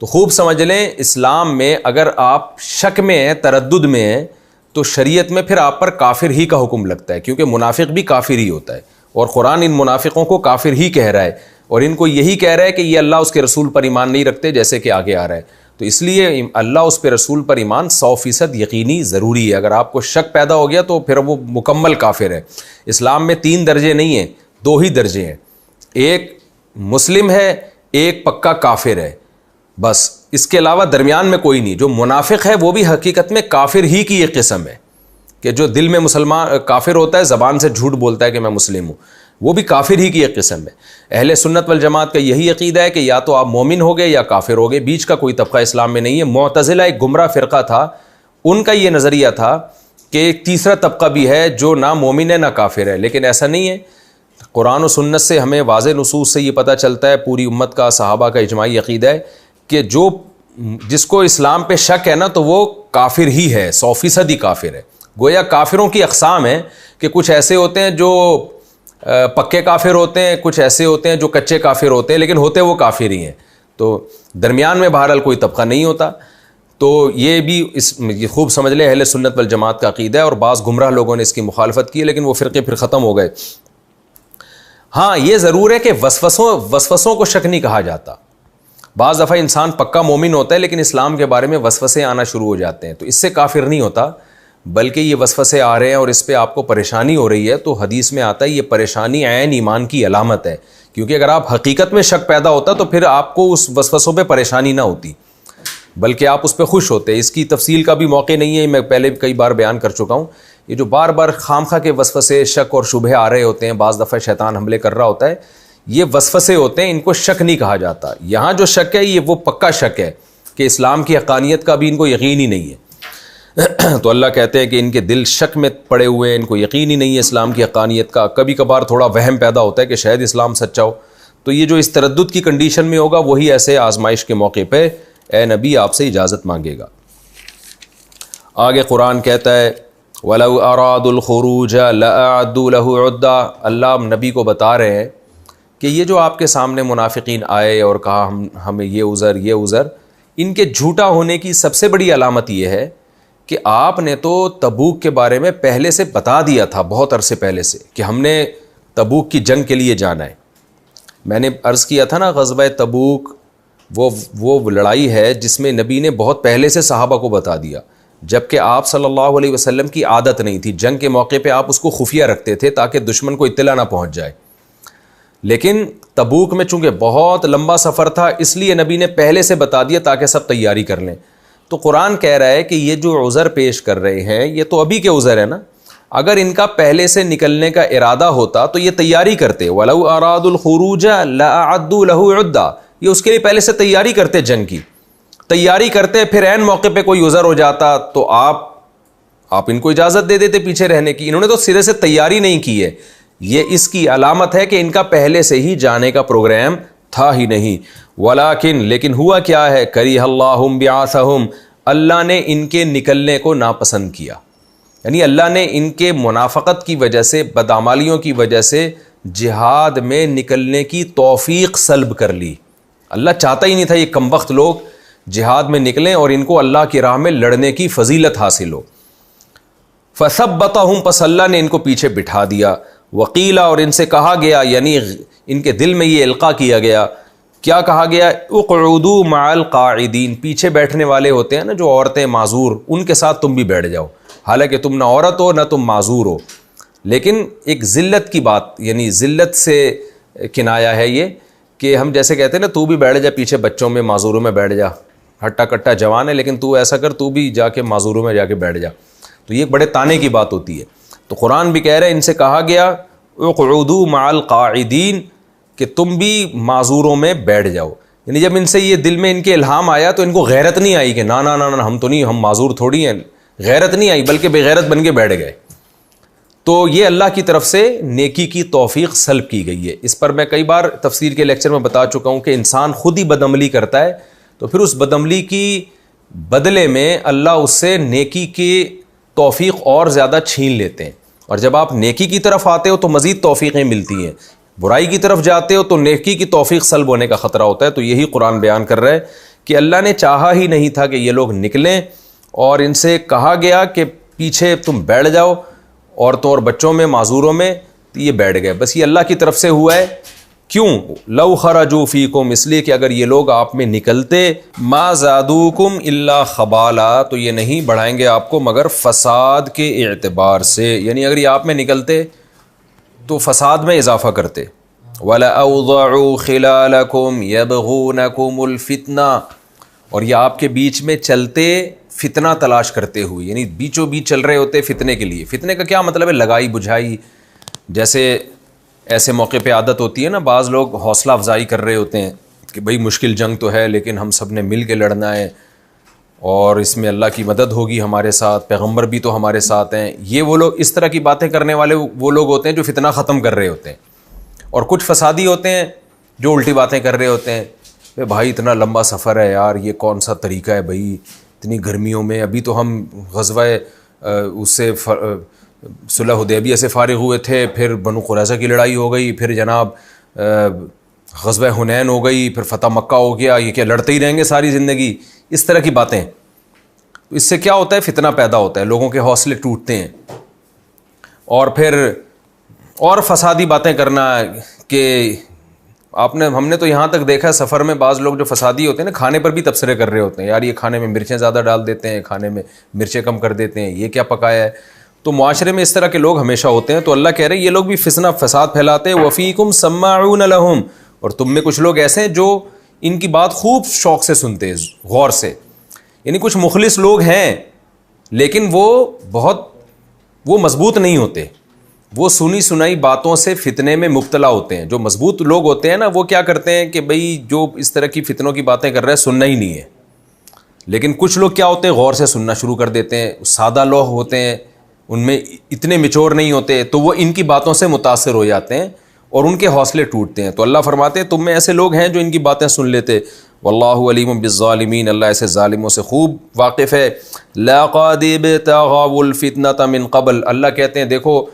تو خوب سمجھ لیں، اسلام میں اگر آپ شک میں ہیں، تردد میں ہیں، تو شریعت میں پھر آپ پر کافر ہی کا حکم لگتا ہے، کیونکہ منافق بھی کافر ہی ہوتا ہے، اور قرآن ان منافقوں کو کافر ہی کہہ رہا ہے، اور ان کو یہی کہہ رہا ہے کہ یہ اللہ اس کے رسول پر ایمان نہیں رکھتے، جیسے کہ آگے آ رہا ہے۔ تو اس لیے اللہ اس پہ رسول پر ایمان 100% یقینی ضروری ہے، اگر آپ کو شک پیدا ہو گیا تو پھر وہ مکمل کافر ہے۔ اسلام میں 3 درجے نہیں ہیں، 2 ہی درجے ہیں، ایک مسلم ہے، ایک پکا کافر ہے، بس اس کے علاوہ درمیان میں کوئی نہیں۔ جو منافق ہے وہ بھی حقیقت میں کافر ہی کی ایک قسم ہے، کہ جو دل میں مسلمان کافر ہوتا ہے، زبان سے جھوٹ بولتا ہے کہ میں مسلم ہوں، وہ بھی کافر ہی کی ایک قسم ہے۔ اہل سنت والجماعت کا یہی عقیدہ ہے کہ یا تو آپ مومن ہو گئے یا کافر ہو گئے، بیچ کا کوئی طبقہ اسلام میں نہیں ہے۔ معتزلہ ایک گمراہ فرقہ تھا، ان کا یہ نظریہ تھا کہ ایک تیسرا طبقہ بھی ہے جو نہ مومن ہے نہ کافر ہے، لیکن ایسا نہیں ہے۔ قرآن و سنت سے ہمیں واضح نصوص سے یہ پتہ چلتا ہے، پوری امت کا، صحابہ کا اجماعی عقیدہ ہے کہ جس کو اسلام پہ شک ہے نا، تو وہ کافر ہی ہے، 100% ہی کافر ہے۔ گویا کافروں کی اقسام ہیں کہ کچھ ایسے ہوتے ہیں جو پکے کافر ہوتے ہیں، کچھ ایسے ہوتے ہیں جو کچے کافر ہوتے ہیں، لیکن ہوتے وہ کافر ہی ہیں۔ تو درمیان میں بہرحال کوئی طبقہ نہیں ہوتا. تو یہ بھی یہ خوب سمجھ لیں اہل سنت والجماعت کا عقیدہ ہے, اور بعض گمراہ لوگوں نے اس کی مخالفت کی لیکن وہ فرقے پھر ختم ہو گئے. ہاں یہ ضرور ہے کہ وسوسوں کو شک نہیں کہا جاتا. بعض دفعہ انسان پکا مومن ہوتا ہے لیکن اسلام کے بارے میں وسوسے آنا شروع ہو جاتے ہیں, تو اس سے کافر نہیں ہوتا, بلکہ یہ وسوسے آ رہے ہیں اور اس پہ آپ کو پریشانی ہو رہی ہے تو حدیث میں آتا ہے یہ پریشانی عین ایمان کی علامت ہے, کیونکہ اگر آپ حقیقت میں شک پیدا ہوتا تو پھر آپ کو اس وسوسوں پہ پریشانی نہ ہوتی بلکہ آپ اس پہ خوش ہوتے. اس کی تفصیل کا بھی موقع نہیں ہے, میں پہلے کئی بار بیان کر چکا ہوں. یہ جو بار بار خامخواہ کے وسوسے شک اور شبہے آ رہے ہوتے ہیں, بعض دفعہ شیطان حملے کر رہا ہوتا ہے, یہ وسوسے ہوتے ہیں, ان کو شک نہیں کہا جاتا. یہاں جو شک ہے یہ وہ پکا شک ہے کہ اسلام کی حقانیت کا بھی ان کو یقین ہی نہیں ہے. تو اللہ کہتے ہیں کہ ان کے دل شک میں پڑے ہوئے ہیں, ان کو یقین ہی نہیں ہے اسلام کی حقانیت کا. کبھی کبھار تھوڑا وہم پیدا ہوتا ہے کہ شاید اسلام سچا ہو, تو یہ جو اس تردد کی کنڈیشن میں ہوگا وہی ایسے آزمائش کے موقع پہ اے نبی آپ سے اجازت مانگے گا. آگے قرآن کہتا ہے وَلَوْ أَرَادُوا الْخُرُوجَ لَأَعَدُّوا لَهُ عُدَّةً. اللہ نبی کو بتا رہے ہیں کہ یہ جو آپ کے سامنے منافقین آئے اور کہا ہمیں یہ عذر, ان کے جھوٹا ہونے کی سب سے بڑی علامت یہ ہے کہ آپ نے تو تبوک کے بارے میں پہلے سے بتا دیا تھا, بہت عرصے پہلے سے, کہ ہم نے تبوک کی جنگ کے لیے جانا ہے. میں نے عرض کیا تھا نا غزوہ تبوک وہ لڑائی ہے جس میں نبی نے بہت پہلے سے صحابہ کو بتا دیا, جبکہ آپ صلی اللہ علیہ وسلم کی عادت نہیں تھی. جنگ کے موقع پہ آپ اس کو خفیہ رکھتے تھے تاکہ دشمن کو اطلاع نہ پہنچ جائے. لیکن تبوک میں چونکہ بہت لمبا سفر تھا اس لیے نبی نے پہلے سے بتا دیا تاکہ سب تیاری کر لیں. تو قرآن کہہ رہا ہے کہ یہ جو عذر پیش کر رہے ہیں یہ تو ابھی کے عذر ہے نا, اگر ان کا پہلے سے نکلنے کا ارادہ ہوتا تو یہ تیاری کرتے. وَلَوْ أَرَادُوا الْخُرُوجَ لَأَعَدُّوا لَهُ عُدَّةً. یہ اس کے لیے پہلے سے تیاری کرتے, جنگ کی تیاری کرتے, پھر عین موقع پہ کوئی عذر ہو جاتا تو آپ ان کو اجازت دے دیتے پیچھے رہنے کی. انہوں نے تو سرے سے تیاری نہیں کی ہے. یہ اس کی علامت ہے کہ ان کا پہلے سے ہی جانے کا پروگرام تھا ہی نہیں. لیکن ہوا کیا ہے, کریہ اللہ بعاثہم, اللہ نے ان کے نکلنے کو ناپسند کیا. یعنی اللہ نے ان کے منافقت کی وجہ سے, بدعمالیوں کی وجہ سے جہاد میں نکلنے کی توفیق سلب کر لی. اللہ چاہتا ہی نہیں تھا یہ کمبخت لوگ جہاد میں نکلیں اور ان کو اللہ کی راہ میں لڑنے کی فضیلت حاصل ہو. فثبتہم, پس اللہ نے ان کو پیچھے بٹھا دیا. وقیلا, اور ان سے کہا گیا, یعنی ان کے دل میں یہ القاء کیا گیا. کیا کہا گیا؟ اقعدوا مع القاعدین, پیچھے بیٹھنے والے ہوتے ہیں نا جو عورتیں معذور, ان کے ساتھ تم بھی بیٹھ جاؤ. حالانکہ تم نہ عورت ہو نہ تم معذور ہو, لیکن ایک ذلت کی بات, یعنی ذلت سے کنایا ہے یہ کہ ہم جیسے کہتے ہیں نا تو بھی بیٹھ جا پیچھے بچوں میں معذوروں میں بیٹھ جا, ہٹا کٹا جوان ہے لیکن تو ایسا کر تو بھی جا کے معذوروں میں جا کے بیٹھ جا. تو یہ بڑے تانے کی بات ہوتی ہے. تو قرآن بھی کہہ رہے ہیں ان سے کہا گیا اقعدوا مع القاعدین, کہ تم بھی معذوروں میں بیٹھ جاؤ. یعنی جب ان سے یہ دل میں ان کے الہام آیا تو ان کو غیرت نہیں آئی کہ نا نا نا نا ہم تو نہیں, ہم معذور تھوڑی ہیں, غیرت نہیں آئی بلکہ بے غیرت بن کے بیٹھ گئے. تو یہ اللہ کی طرف سے نیکی کی توفیق سلب کی گئی ہے. اس پر میں کئی بار تفسیر کے لیکچر میں بتا چکا ہوں کہ انسان خود ہی بدعملی کرتا ہے تو پھر اس بدعملی کی بدلے میں اللہ اس سے نیکی کی توفیق اور زیادہ چھین لیتے ہیں. اور جب آپ نیکی کی طرف آتے ہو تو مزید توفیقیں ملتی ہیں, برائی کی طرف جاتے ہو تو نیکی کی توفیق سلب ہونے کا خطرہ ہوتا ہے. تو یہی قرآن بیان کر رہا ہے کہ اللہ نے چاہا ہی نہیں تھا کہ یہ لوگ نکلیں, اور ان سے کہا گیا کہ پیچھے تم بیٹھ جاؤ عورتوں اور بچوں میں معذوروں میں, تو یہ بیٹھ گئے. بس یہ اللہ کی طرف سے ہوا ہے. کیوں؟ لو خرجوا فیکم, اس لیے کہ اگر یہ لوگ آپ میں نکلتے, ما زادوکم الا خبالا, تو یہ نہیں بڑھائیں گے آپ کو مگر فساد کے اعتبار سے. یعنی اگر یہ آپ میں نکلتے تو فساد میں اضافہ کرتے. وَلَأَوْضَعُوا خِلَالَكُمْ يَبْغُونَكُمُ الْفِتْنَةَ, اور یہ آپ کے بیچ میں چلتے فتنہ تلاش کرتے ہوئے, یعنی بیچوں بیچ چل رہے ہوتے فتنے کے لیے. فتنے کا کیا مطلب ہے؟ لگائی بجھائی. جیسے ایسے موقع پہ عادت ہوتی ہے نا, بعض لوگ حوصلہ افزائی کر رہے ہوتے ہیں کہ بھئی مشکل جنگ تو ہے لیکن ہم سب نے مل کے لڑنا ہے اور اس میں اللہ کی مدد ہوگی ہمارے ساتھ, پیغمبر بھی تو ہمارے ساتھ ہیں. یہ وہ لوگ, اس طرح کی باتیں کرنے والے وہ لوگ ہوتے ہیں جو فتنہ ختم کر رہے ہوتے ہیں. اور کچھ فسادی ہوتے ہیں جو الٹی باتیں کر رہے ہوتے ہیں. بھائی اتنا لمبا سفر ہے یار, یہ کون سا طریقہ ہے بھائی, اتنی گرمیوں میں, ابھی تو ہم غزوہ اس سے صلح حدیبیہ سے فارغ ہوئے تھے, پھر بنو قریظہ کی لڑائی ہو گئی, پھر جناب غزوہ حنین ہو گئی، پھر فتح مکہ ہو گیا، یہ کیا لڑتے ہی رہیں گے ساری زندگی، اس طرح کی باتیں. اس سے کیا ہوتا ہے؟ فتنہ پیدا ہوتا ہے، لوگوں کے حوصلے ٹوٹتے ہیں. اور پھر اور فسادی باتیں کرنا کہ ہم نے تو یہاں تک دیکھا ہے سفر میں بعض لوگ جو فسادی ہوتے ہیں نا، کھانے پر بھی تبصرے کر رہے ہوتے ہیں، یار یہ کھانے میں مرچیں زیادہ ڈال دیتے ہیں، کھانے میں مرچیں کم کر دیتے ہیں، یہ کیا پکایا ہے. تو معاشرے میں اس طرح کے لوگ ہمیشہ ہوتے ہیں. تو اللہ کہہ رہے ہیں یہ لوگ بھی فتنہ فساد پھیلاتے ہیں. وفیکم سماعون لہم، اور تم میں کچھ لوگ ایسے ہیں جو ان کی بات خوب شوق سے سنتے ہیں، غور سے. یعنی کچھ مخلص لوگ ہیں لیکن وہ مضبوط نہیں ہوتے، وہ سنی سنائی باتوں سے فتنے میں مبتلا ہوتے ہیں. جو مضبوط لوگ ہوتے ہیں نا، وہ کیا کرتے ہیں کہ بھئی جو اس طرح کی فتنوں کی باتیں کر رہے ہیں سننا ہی نہیں ہے. لیکن کچھ لوگ کیا ہوتے ہیں، غور سے سننا شروع کر دیتے ہیں. سادہ لوگ ہوتے ہیں، ان میں اتنے میچور نہیں ہوتے، تو وہ ان کی باتوں سے متاثر ہو جاتے ہیں اور ان کے حوصلے ٹوٹتے ہیں. تو اللہ فرماتے ہیں تم میں ایسے لوگ ہیں جو ان کی باتیں سن لیتے. واللہ علیم بالظالمین، اللہ ایسے ظالموں سے خوب واقف ہے. لقد ابتغوا الفتنة من قبل، اللہ کہتے ہیں دیکھو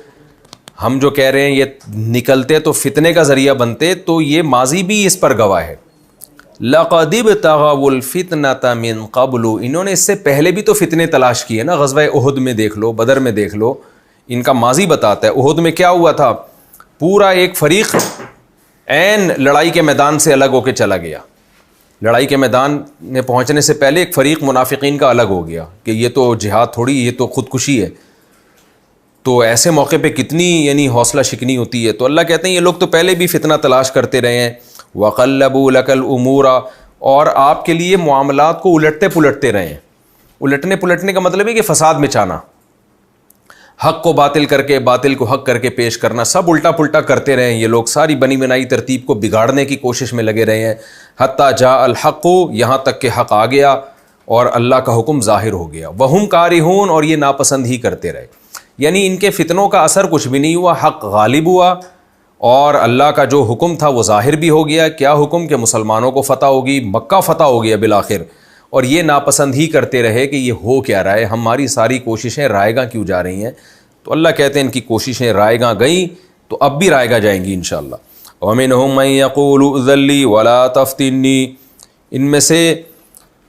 ہم جو کہہ رہے ہیں یہ نکلتے تو فتنے کا ذریعہ بنتے، تو یہ ماضی بھی اس پر گواہ ہے. لقد ابتغوا الفتنة من قبل، انہوں نے اس سے پہلے بھی تو فتنے تلاش کیے نا. غزوہ احد میں دیکھ لو، بدر میں دیکھ لو، ان کا ماضی بتاتا ہے. احد میں کیا ہوا تھا؟ پورا ایک فریق عین لڑائی کے میدان سے الگ ہو کے چلا گیا. لڑائی کے میدان میں پہنچنے سے پہلے ایک فریق منافقین کا الگ ہو گیا کہ یہ تو جہاد تھوڑی، یہ تو خودکشی ہے. تو ایسے موقع پہ کتنی یعنی حوصلہ شکنی ہوتی ہے. تو اللہ کہتے ہیں یہ لوگ تو پہلے بھی فتنہ تلاش کرتے رہے ہیں. وَقَلَّبُوا لَكَ الْأُمُورَ، اور آپ کے لیے معاملات کو الٹتے پلٹتے رہے ہیں. الٹنے پلٹنے کا مطلب ہے کہ فساد مچانا، حق کو باطل کر کے باطل کو حق کر کے پیش کرنا، سب الٹا پلٹا کرتے رہے ہیں. یہ لوگ ساری بنی بنائی ترتیب کو بگاڑنے کی کوشش میں لگے رہے ہیں. حتیٰ جاء الحق، یہاں تک کہ حق آ گیا اور اللہ کا حکم ظاہر ہو گیا. وہم کارہون، اور یہ ناپسند ہی کرتے رہے. یعنی ان کے فتنوں کا اثر کچھ بھی نہیں ہوا، حق غالب ہوا اور اللہ کا جو حکم تھا وہ ظاہر بھی ہو گیا. کیا حکم؟ کہ مسلمانوں کو فتح ہوگی، مکہ فتح ہو گیا بالآخر. اور یہ ناپسند ہی کرتے رہے کہ یہ ہو کیا رہا ہے، ہماری ساری کوششیں رائے گاں کیوں جا رہی ہیں. تو اللہ کہتے ہیں ان کی کوششیں رائے گاں گئیں تو اب بھی رائے گاں جائیں گی انشاءاللہ. وَمِنْهُمْ مَنْ يَقُولُ ائْذَن لِّي وَلَا تَفْتِنِّي، ان میں سے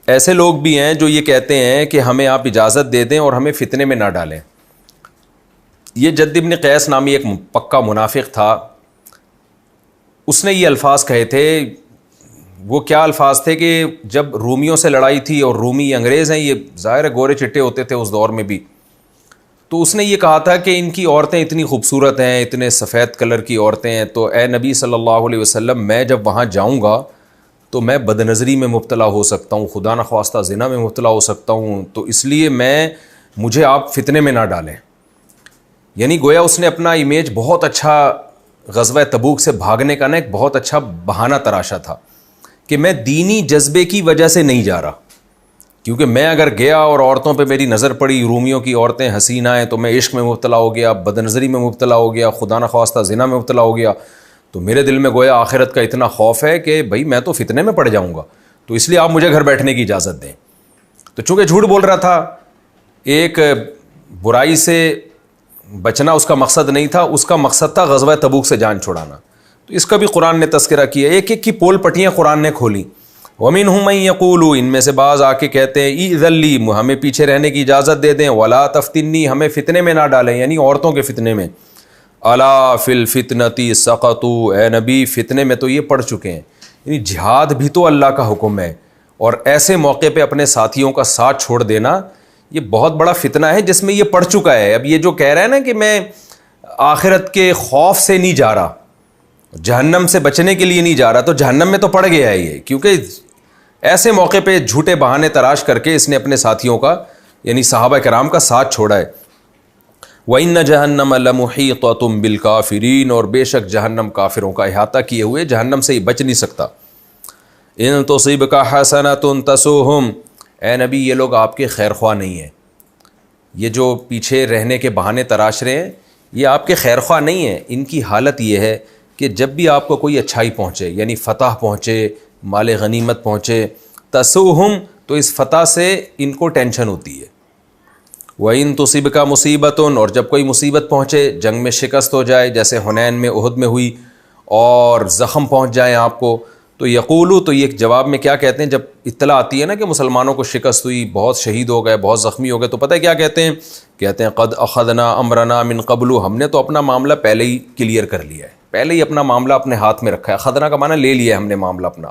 ایسے لوگ بھی ہیں جو یہ کہتے ہیں کہ ہمیں آپ اجازت دے دیں اور ہمیں فتنے میں نہ ڈالیں. یہ جد ابن قیس نامی ایک پکا منافق تھا، اس نے یہ الفاظ کہے تھے. وہ کیا الفاظ تھے کہ جب رومیوں سے لڑائی تھی، اور رومی انگریز ہیں، یہ ظاہر ہے گورے چٹے ہوتے تھے اس دور میں بھی، تو اس نے یہ کہا تھا کہ ان کی عورتیں اتنی خوبصورت ہیں، اتنے سفید کلر کی عورتیں ہیں، تو اے نبی صلی اللہ علیہ وسلم میں جب وہاں جاؤں گا تو میں بد نظری میں مبتلا ہو سکتا ہوں، خدا نخواستہ زنا میں مبتلا ہو سکتا ہوں، تو اس لیے مجھے آپ فتنے میں نہ ڈالیں. یعنی گویا اس نے اپنا امیج بہت اچھا غزوہ تبوک سے بھاگنے کا نا ایک بہت اچھا بہانہ تراشا تھا کہ میں دینی جذبے کی وجہ سے نہیں جا رہا، کیونکہ میں اگر گیا اور عورتوں پہ میری نظر پڑی، رومیوں کی عورتیں حسینہ ہیں، تو میں عشق میں مبتلا ہو گیا، بد نظری میں مبتلا ہو گیا، خدا نخواستہ زنا میں مبتلا ہو گیا، تو میرے دل میں گویا آخرت کا اتنا خوف ہے کہ بھائی میں تو فتنے میں پڑ جاؤں گا، تو اس لیے آپ مجھے گھر بیٹھنے کی اجازت دیں. تو چونکہ جھوٹ بول رہا تھا، ایک برائی سے بچنا اس کا مقصد نہیں تھا، اس کا مقصد تھا غزوہ تبوک سے جان چھڑانا. تو اس کا بھی قرآن نے تذکرہ کیا، ایک ایک کی پول پٹیاں قرآن نے کھولی. وَمِنْهُمْ مَنْ يَقُولُ، ان میں سے بعض آ کے کہتے ہیں ائذن لی، ہمیں پیچھے رہنے کی اجازت دے دیں، وَلَا تَفْتِنِّی، ہمیں فتنے میں نہ ڈالیں، یعنی عورتوں کے فتنے میں. أَلَا فِي الْفِتْنَةِ سَقَطُوا، اے نبی فتنے میں تو یہ پڑ چکے ہیں. یعنی جہاد بھی تو اللہ کا حکم ہے، اور ایسے موقع پہ اپنے ساتھیوں کا ساتھ چھوڑ دینا یہ بہت بڑا فتنہ ہے جس میں یہ پڑ چکا ہے. اب یہ جو کہہ رہا ہے نا کہ میں آخرت کے خوف سے نہیں جا رہا، جہنم سے بچنے کے لیے نہیں جا رہا، تو جہنم میں تو پڑ گیا ہے یہ، کیونکہ ایسے موقع پہ جھوٹے بہانے تراش کر کے اس نے اپنے ساتھیوں کا یعنی صحابہ کرام کا ساتھ چھوڑا ہے. وَإِنَّ جَهَنَّمَ لَمُحِيطَةٌ بِالْكَافِرِينَ، اور بے شک جہنم کافروں کا احاطہ کیے ہوئے، جہنم سے ہی بچ نہیں سکتا. إِن تُصِبْكَ حَسَنَةٌ تَسُؤْهُمْ، اے نبی یہ لوگ آپ کے خیر خواہ نہیں ہیں، یہ جو پیچھے رہنے کے بہانے تراش رہے ہیں یہ آپ کے خیر خواہ نہیں ہیں. ان کی حالت یہ ہے کہ جب بھی آپ کو کوئی اچھائی پہنچے، یعنی فتح پہنچے، مال غنیمت پہنچے، تسوہم، تو اس فتح سے ان کو ٹینشن ہوتی ہے. وَإِن تُصِبْكَ مُصِيبَةٌ، اور جب کوئی مصیبت پہنچے، جنگ میں شکست ہو جائے جیسے حنین میں، احد میں ہوئی، اور زخم پہنچ جائیں آپ کو، تو یقولو، تو یہ جواب میں کیا کہتے ہیں جب اطلاع آتی ہے نا کہ مسلمانوں کو شکست ہوئی، بہت شہید ہو گئے، بہت زخمی ہو گئے، تو پتہ ہے کیا کہتے ہیں؟ کہتے ہیں قد اخذنا امرنا من قبل، ہم نے تو اپنا معاملہ پہلے ہی کلیئر کر لیا ہے، پہلے ہی اپنا معاملہ اپنے ہاتھ میں رکھا ہے۔ اخذنا کا معنی لے لیا ہے ہم نے معاملہ اپنا،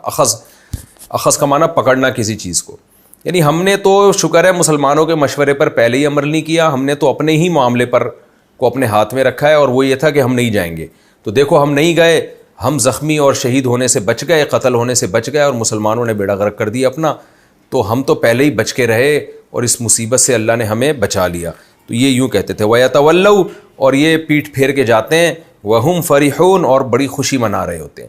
اخذ کا معنی پکڑنا کسی چیز کو، یعنی ہم نے تو شکر ہے مسلمانوں کے مشورے پر پہلے ہی عمل نہیں کیا، ہم نے تو اپنے ہی معاملے پر کو اپنے ہاتھ میں رکھا ہے، اور وہ یہ تھا کہ ہم نہیں جائیں گے۔ تو دیکھو ہم نہیں گئے، ہم زخمی اور شہید ہونے سے بچ گئے، قتل ہونے سے بچ گئے، اور مسلمانوں نے بیڑا غرق کر دیا اپنا، تو ہم تو پہلے ہی بچ کے رہے اور اس مصیبت سے اللہ نے ہمیں بچا لیا۔ تو یہ یوں کہتے تھے وَيَتَوَلَّوْا، اور یہ پیٹھ پھیر کے جاتے ہیں، وَهُمْ فَرِحُونَ، اور بڑی خوشی منا رہے ہوتے ہیں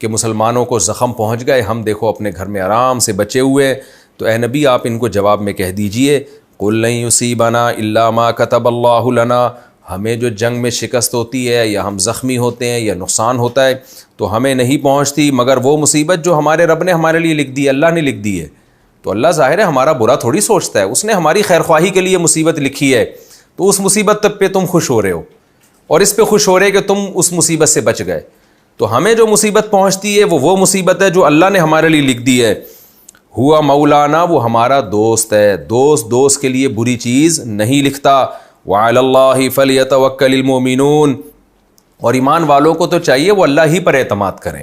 کہ مسلمانوں کو زخم پہنچ گئے، ہم دیکھو اپنے گھر میں آرام سے بچے ہوئے ہیں۔ تو اے نبی آپ ان کو جواب میں کہہ دیجئے قُلْ لَن يُصِيبَنَا إِلَّا مَا كَتَبَ اللَّهُ لَنَا، ہمیں جو جنگ میں شکست ہوتی ہے یا ہم زخمی ہوتے ہیں یا نقصان ہوتا ہے تو ہمیں نہیں پہنچتی مگر وہ مصیبت جو ہمارے رب نے ہمارے لیے لکھ دی ہے، اللہ نے لکھ دی ہے۔ تو اللہ ظاہر ہے ہمارا برا تھوڑی سوچتا ہے، اس نے ہماری خیر خواہی کے لیے مصیبت لکھی ہے، تو اس مصیبت پہ تم خوش ہو رہے ہو اور اس پہ خوش ہو رہے کہ تم اس مصیبت سے بچ گئے۔ تو ہمیں جو مصیبت پہنچتی ہے وہ مصیبت ہے جو اللہ نے ہمارے لیے لکھ دی ہے۔ ہوا مولانا، وہ ہمارا دوست ہے، دوست کے لیے بری چیز نہیں لکھتا۔ وعلی اللہ فلیتوکل المؤمنون، اور ایمان والوں کو تو چاہیے وہ اللہ ہی پر اعتماد کریں۔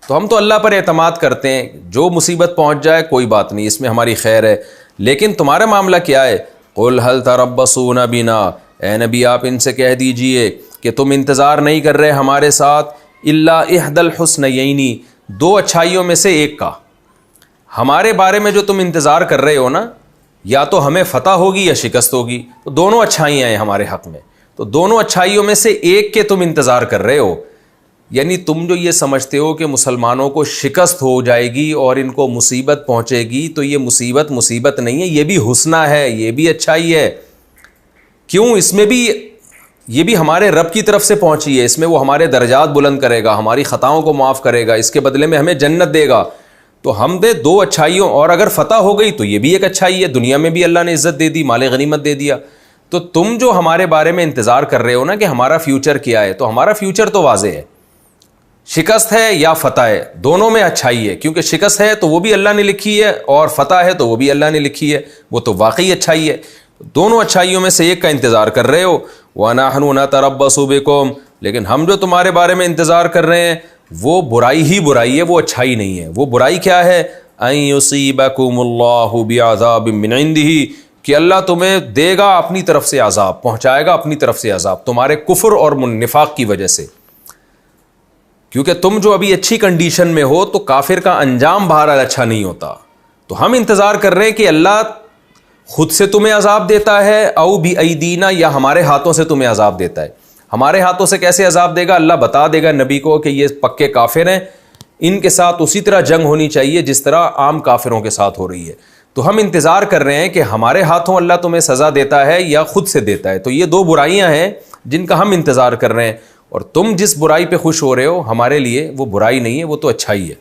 تو ہم تو اللہ پر اعتماد کرتے ہیں، جو مصیبت پہنچ جائے کوئی بات نہیں، اس میں ہماری خیر ہے، لیکن تمہارا معاملہ کیا ہے؟ قل هل تربصون بنا، اے نبی آپ ان سے کہہ دیجئے کہ تم انتظار نہیں کر رہے ہمارے ساتھ الا احدى الحسنیین، دو اچھائیوں میں سے ایک کا۔ ہمارے بارے میں جو تم انتظار کر رہے ہو نا، یا تو ہمیں فتح ہوگی یا شکست ہوگی، تو دونوں اچھائیاں ہیں ہمارے حق میں، تو دونوں اچھائیوں میں سے ایک کے تم انتظار کر رہے ہو۔ یعنی تم جو یہ سمجھتے ہو کہ مسلمانوں کو شکست ہو جائے گی اور ان کو مصیبت پہنچے گی، تو یہ مصیبت نہیں ہے، یہ بھی حسنہ ہے، یہ بھی اچھائی ہے۔ کیوں؟ اس میں بھی یہ بھی ہمارے رب کی طرف سے پہنچی ہے، اس میں وہ ہمارے درجات بلند کرے گا، ہماری خطاؤں کو معاف کرے گا، اس کے بدلے میں ہمیں جنت دے گا۔ تو ہم دے دو اچھائیوں، اور اگر فتح ہو گئی تو یہ بھی ایک اچھائی ہے، دنیا میں بھی اللہ نے عزت دے دی، مال غنیمت دے دیا۔ تو تم جو ہمارے بارے میں انتظار کر رہے ہو نا کہ ہمارا فیوچر کیا ہے، تو ہمارا فیوچر تو واضح ہے، شکست ہے یا فتح ہے، دونوں میں اچھائی ہے، کیونکہ شکست ہے تو وہ بھی اللہ نے لکھی ہے، اور فتح ہے تو وہ بھی اللہ نے لکھی ہے، وہ تو واقعی اچھائی ہے۔ دونوں اچھائیوں میں سے ایک کا انتظار کر رہے ہو۔ وَنَحْنُ نَتَرَبَّصُ بِكُمْ، لیکن ہم جو تمہارے بارے میں انتظار کر رہے ہیں وہ برائی ہی برائی ہے، وہ اچھائی نہیں ہے۔ وہ برائی کیا ہے؟ أَن يُصِيبَكُمُ اللَّهُ بِعَذَابٍ مِّنْ عِنْدِهِ، کہ اللہ تمہیں دے گا اپنی طرف سے عذاب، پہنچائے گا اپنی طرف سے عذاب تمہارے کفر اور نفاق کی وجہ سے۔ کیونکہ تم جو ابھی اچھی کنڈیشن میں ہو تو کافر کا انجام بہرحال اچھا نہیں ہوتا، تو ہم انتظار کر رہے ہیں کہ اللہ خود سے تمہیں عذاب دیتا ہے، او بِأَيْدِينَا، یا ہمارے ہاتھوں سے تمہیں عذاب دیتا ہے۔ ہمارے ہاتھوں سے کیسے عذاب دے گا؟ اللہ بتا دے گا نبی کو کہ یہ پکے کافر ہیں، ان کے ساتھ اسی طرح جنگ ہونی چاہیے جس طرح عام کافروں کے ساتھ ہو رہی ہے۔ تو ہم انتظار کر رہے ہیں کہ ہمارے ہاتھوں اللہ تمہیں سزا دیتا ہے یا خود سے دیتا ہے۔ تو یہ دو برائیاں ہیں جن کا ہم انتظار کر رہے ہیں، اور تم جس برائی پہ خوش ہو رہے ہو ہمارے لیے وہ برائی نہیں ہے، وہ تو اچھائی ہے۔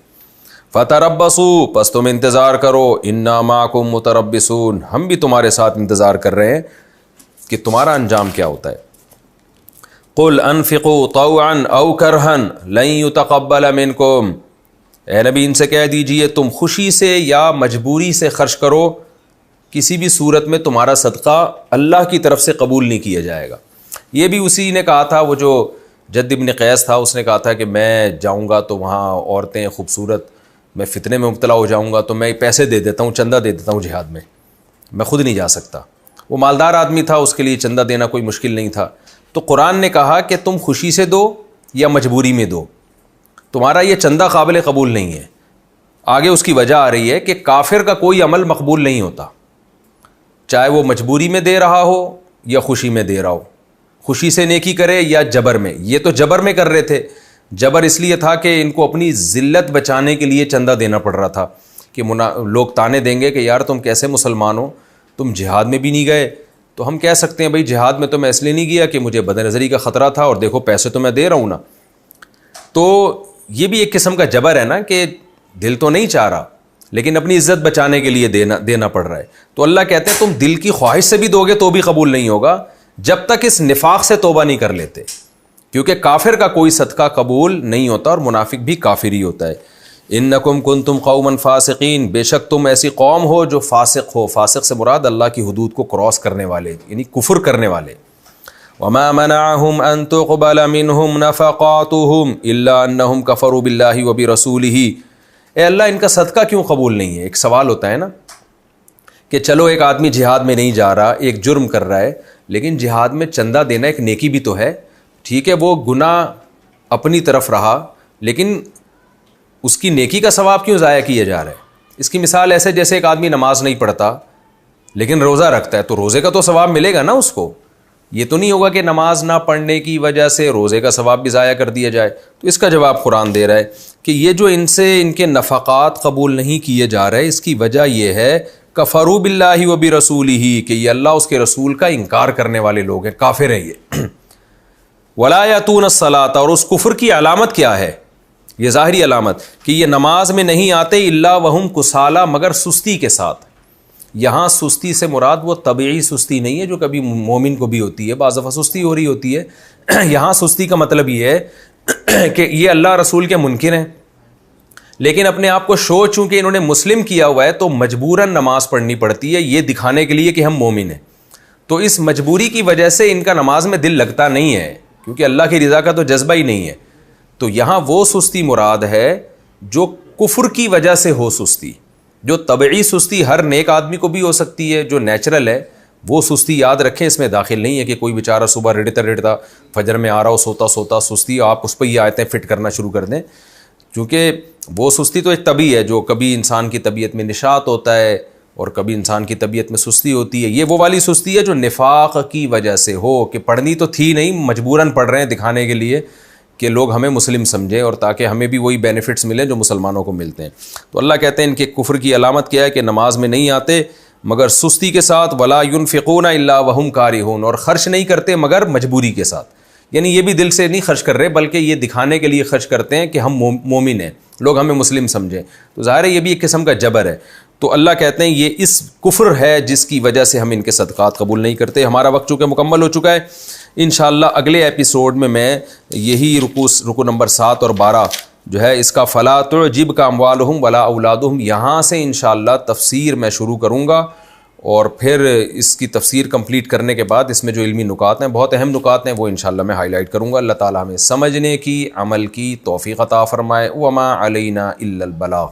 فَتَرَبَّصُوا، پس تم انتظار کرو، اِنَّا مَعَكُمْ مُتَرَبِّصُونَ، ہم بھی تمہارے ساتھ انتظار کر رہے ہیں کہ تمہارا انجام کیا ہوتا ہے۔ قُلْ أَنفِقُوا طَوْعًا أَوْ كَرْهًا لَن يُتَقَبَّلَ مِنْكُمْ، اے نبی ان سے کہہ دیجئے تم خوشی سے یا مجبوری سے خرچ کرو، کسی بھی صورت میں تمہارا صدقہ اللہ کی طرف سے قبول نہیں کیا جائے گا۔ یہ بھی اسی نے کہا تھا، وہ جو جد ابن قیس تھا، اس نے کہا تھا کہ میں جاؤں گا تو وہاں عورتیں خوبصورت، میں فتنے میں مبتلا ہو جاؤں گا تو میں پیسے دے دیتا ہوں، چندہ دے دیتا ہوں جہاد میں خود نہیں جا سکتا۔ وہ مالدار آدمی تھا، اس کے لیے چندہ دینا کوئی مشکل نہیں تھا۔ تو قرآن نے کہا کہ تم خوشی سے دو یا مجبوری میں دو، تمہارا یہ چندہ قابل قبول نہیں ہے۔ آگے اس کی وجہ آ رہی ہے کہ کافر کا کوئی عمل مقبول نہیں ہوتا، چاہے وہ مجبوری میں دے رہا ہو یا خوشی میں دے رہا ہو، خوشی سے نیکی کرے یا جبر میں۔ یہ تو جبر میں کر رہے تھے، جبر اس لیے تھا کہ ان کو اپنی ذلت بچانے کے لیے چندہ دینا پڑ رہا تھا کہ لوگ تانے دیں گے کہ یار تم کیسے مسلمان ہو، تم جہاد میں بھی نہیں گئے۔ تو ہم کہہ سکتے ہیں بھائی جہاد میں تو میں اس لیے نہیں گیا کہ مجھے بد نظری کا خطرہ تھا، اور دیکھو پیسے تو میں دے رہا ہوں نا۔ تو یہ بھی ایک قسم کا جبر ہے نا کہ دل تو نہیں چاہ رہا لیکن اپنی عزت بچانے کے لیے دینا پڑ رہا ہے۔ تو اللہ کہتے ہیں تم دل کی خواہش سے بھی دو گے تو بھی قبول نہیں ہوگا جب تک اس نفاق سے توبہ نہیں کر لیتے کیونکہ کافر کا کوئی صدقہ قبول نہیں ہوتا اور منافق بھی کافر ہی ہوتا ہے. انکم کنتم قوما فاسقین، بے شک تم ایسی قوم ہو جو فاسق ہو. فاسق سے مراد اللہ کی حدود کو کراس کرنے والے، یعنی کفر کرنے والے. وما منعهم ان تقبل منهم نفقاتهم الا انهم كفروا بالله وبرسوله. اے اللہ ان کا صدقہ کیوں قبول نہیں ہے؟ ایک سوال ہوتا ہے نا کہ چلو ایک آدمی جہاد میں نہیں جا رہا، ایک جرم کر رہا ہے، لیکن جہاد میں چندہ دینا ایک نیکی بھی تو ہے. ٹھیک ہے وہ گناہ اپنی طرف رہا، لیکن اس کی نیکی کا ثواب کیوں ضائع کیا جا رہا ہے؟ اس کی مثال ایسے جیسے ایک آدمی نماز نہیں پڑھتا لیکن روزہ رکھتا ہے، تو روزے کا تو ثواب ملے گا نا اس کو. یہ تو نہیں ہوگا کہ نماز نہ پڑھنے کی وجہ سے روزے کا ثواب بھی ضائع کر دیا جائے. تو اس کا جواب قرآن دے رہا ہے کہ یہ جو ان سے ان کے نفقات قبول نہیں کیے جا رہے، اس کی وجہ یہ ہے کفروا باللہ وبرسولہ، کہ یہ اللہ اس کے رسول کا انکار کرنے والے لوگ ہیں، کافر ہیں یہ. ولا یاتون الصلاۃ، اور اس کفر کی علامت کیا ہے؟ یہ ظاہری علامت کہ یہ نماز میں نہیں آتے الا وہم کسالى، مگر سستی کے ساتھ. یہاں سستی سے مراد وہ طبعی سستی نہیں ہے جو کبھی مومن کو بھی ہوتی ہے، بعض دفعہ سستی ہو رہی ہوتی ہے. یہاں سستی کا مطلب یہ ہے کہ یہ اللہ رسول کے منکر ہیں، لیکن اپنے آپ کو شو چونکہ انہوں نے مسلم کیا ہوا ہے تو مجبوراً نماز پڑھنی پڑتی ہے یہ دکھانے کے لیے کہ ہم مومن ہیں. تو اس مجبوری کی وجہ سے ان کا نماز میں دل لگتا نہیں ہے، کیونکہ اللہ کی رضا کا تو جذبہ ہی نہیں ہے. تو یہاں وہ سستی مراد ہے جو کفر کی وجہ سے ہو سستی. جو طبعی سستی ہر نیک آدمی کو بھی ہو سکتی ہے، جو نیچرل ہے وہ سستی یاد رکھیں اس میں داخل نہیں ہے کہ کوئی بیچارہ صبح رڑتا فجر میں آ رہا ہو سوتا سستی، آپ اس پہ یہ آیتیں فٹ کرنا شروع کر دیں. چونکہ وہ سستی تو ایک طبعی ہے، جو کبھی انسان کی طبیعت میں نشاط ہوتا ہے اور کبھی انسان کی طبیعت میں سستی ہوتی ہے. یہ وہ والی سستی ہے جو نفاق کی وجہ سے ہو، کہ پڑھنی تو تھی نہیں، مجبوراً پڑھ رہے ہیں دکھانے کے لیے کہ لوگ ہمیں مسلم سمجھیں اور تاکہ ہمیں بھی وہی بینیفٹس ملیں جو مسلمانوں کو ملتے ہیں. تو اللہ کہتے ہیں ان کے کفر کی علامت کیا ہے کہ نماز میں نہیں آتے مگر سستی کے ساتھ. ولا ينفقون الا وهم كارهون، اور خرچ نہیں کرتے مگر مجبوری کے ساتھ. یعنی یہ بھی دل سے نہیں خرچ کر رہے بلکہ یہ دکھانے کے لیے خرچ کرتے ہیں کہ ہم مومن ہیں، لوگ ہمیں مسلم سمجھیں. تو ظاہر ہے یہ بھی ایک قسم کا جبر ہے. تو اللہ کہتے ہیں یہ اس کفر ہے جس کی وجہ سے ہم ان کے صدقات قبول نہیں کرتے. ہمارا وقت چونکہ مکمل ہو چکا ہے، انشاءاللہ اگلے ایپیسوڈ میں یہی رکو نمبر 7 اور 12 جو ہے اس کا فلا تعجبک اموالہم ولا اولادہم، یہاں سے انشاءاللہ تفسیر میں شروع کروں گا. اور پھر اس کی تفسیر کمپلیٹ کرنے کے بعد اس میں جو علمی نکات ہیں، بہت اہم نکات ہیں، وہ انشاءاللہ میں ہائی لائٹ کروں گا. اللہ تعالیٰ ہمیں سمجھنے کی، عمل کی توفیق عطا فرمائے. وما علینا الا البلاغ.